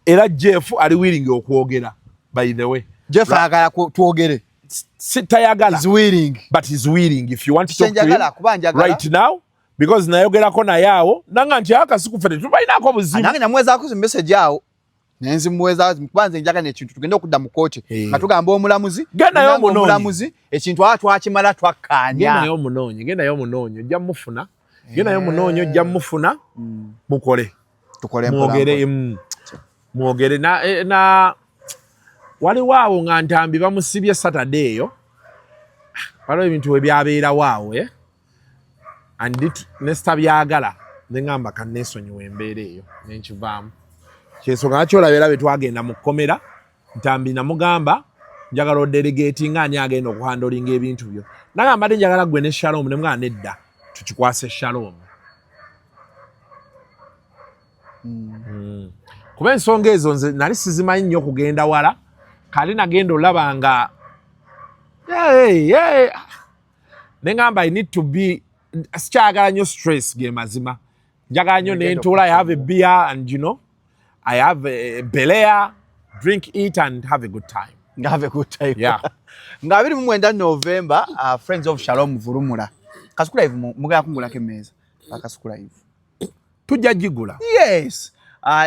Speaker 2: era Jeff ali willing okwogera by the way
Speaker 1: Jeff ayagala tuogere
Speaker 2: sitayagala
Speaker 1: is willing
Speaker 2: but is willing if you want to talk to him right now because nayogerako naye awo nanga nti Kasuku fete tubalinaako buzibu
Speaker 1: nange namweza akuzi message awo nenzi muweza kwanza njagala ekintu tugenda okudda mu kooti nga tugamba omulamuzi
Speaker 2: gendayo omulamuzi
Speaker 1: ekintu twakimala twakkaanya
Speaker 2: gendayo omunonyo ojja mufuna gendayo omunonyo ojja mufuna mukole mwogere na waliwo awo nga Ntambi bamusibye Saturday eyo waliwo ebintu ebyabeerawo awo andit nesta byagala nengamba kanesonyiwe embeera eyo nenkivaamu kyensonga lwaki olabera be twagenda mu kkomera Ntambi namugamba njagala odelegate nga ani agenda okuhandolinga ebintu byo nagamba ate njagala gwe ne Shalom ne mwana nedda tukikwase Shalom kuba ensonga ezo nze nali sizimanyi nnyo okugenda wala kale nagenda olaba nga nengamba I need to be sikyagala nnyo stress ge mazima njagala nnyo nentuula I have a beer and you know I have a Bel Air, drink it and have a good time.
Speaker 1: Have a good time.
Speaker 2: Yeah.
Speaker 1: Nga 29 November, Friends of Shalom Vurumula. Kasuku live mugala kungula ke meza. Kasuku live.
Speaker 2: Tujja jigula.
Speaker 1: Yes.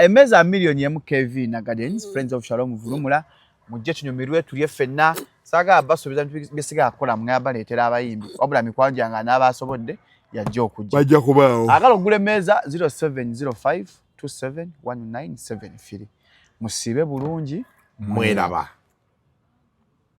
Speaker 1: Emeza million ya MKV na Gardens, Friends of Shalom Vurumula. Mujje tunyumirwe tulye fenna. Saga abasubiza bisiga akola mwaba letera abayimbi. Wabula mikwanja nga n'abasobodde yajja okujja.
Speaker 2: Bajja kubaawo.
Speaker 1: Agala ogule meza 0705 271973 musibe bulungi
Speaker 2: mweraba.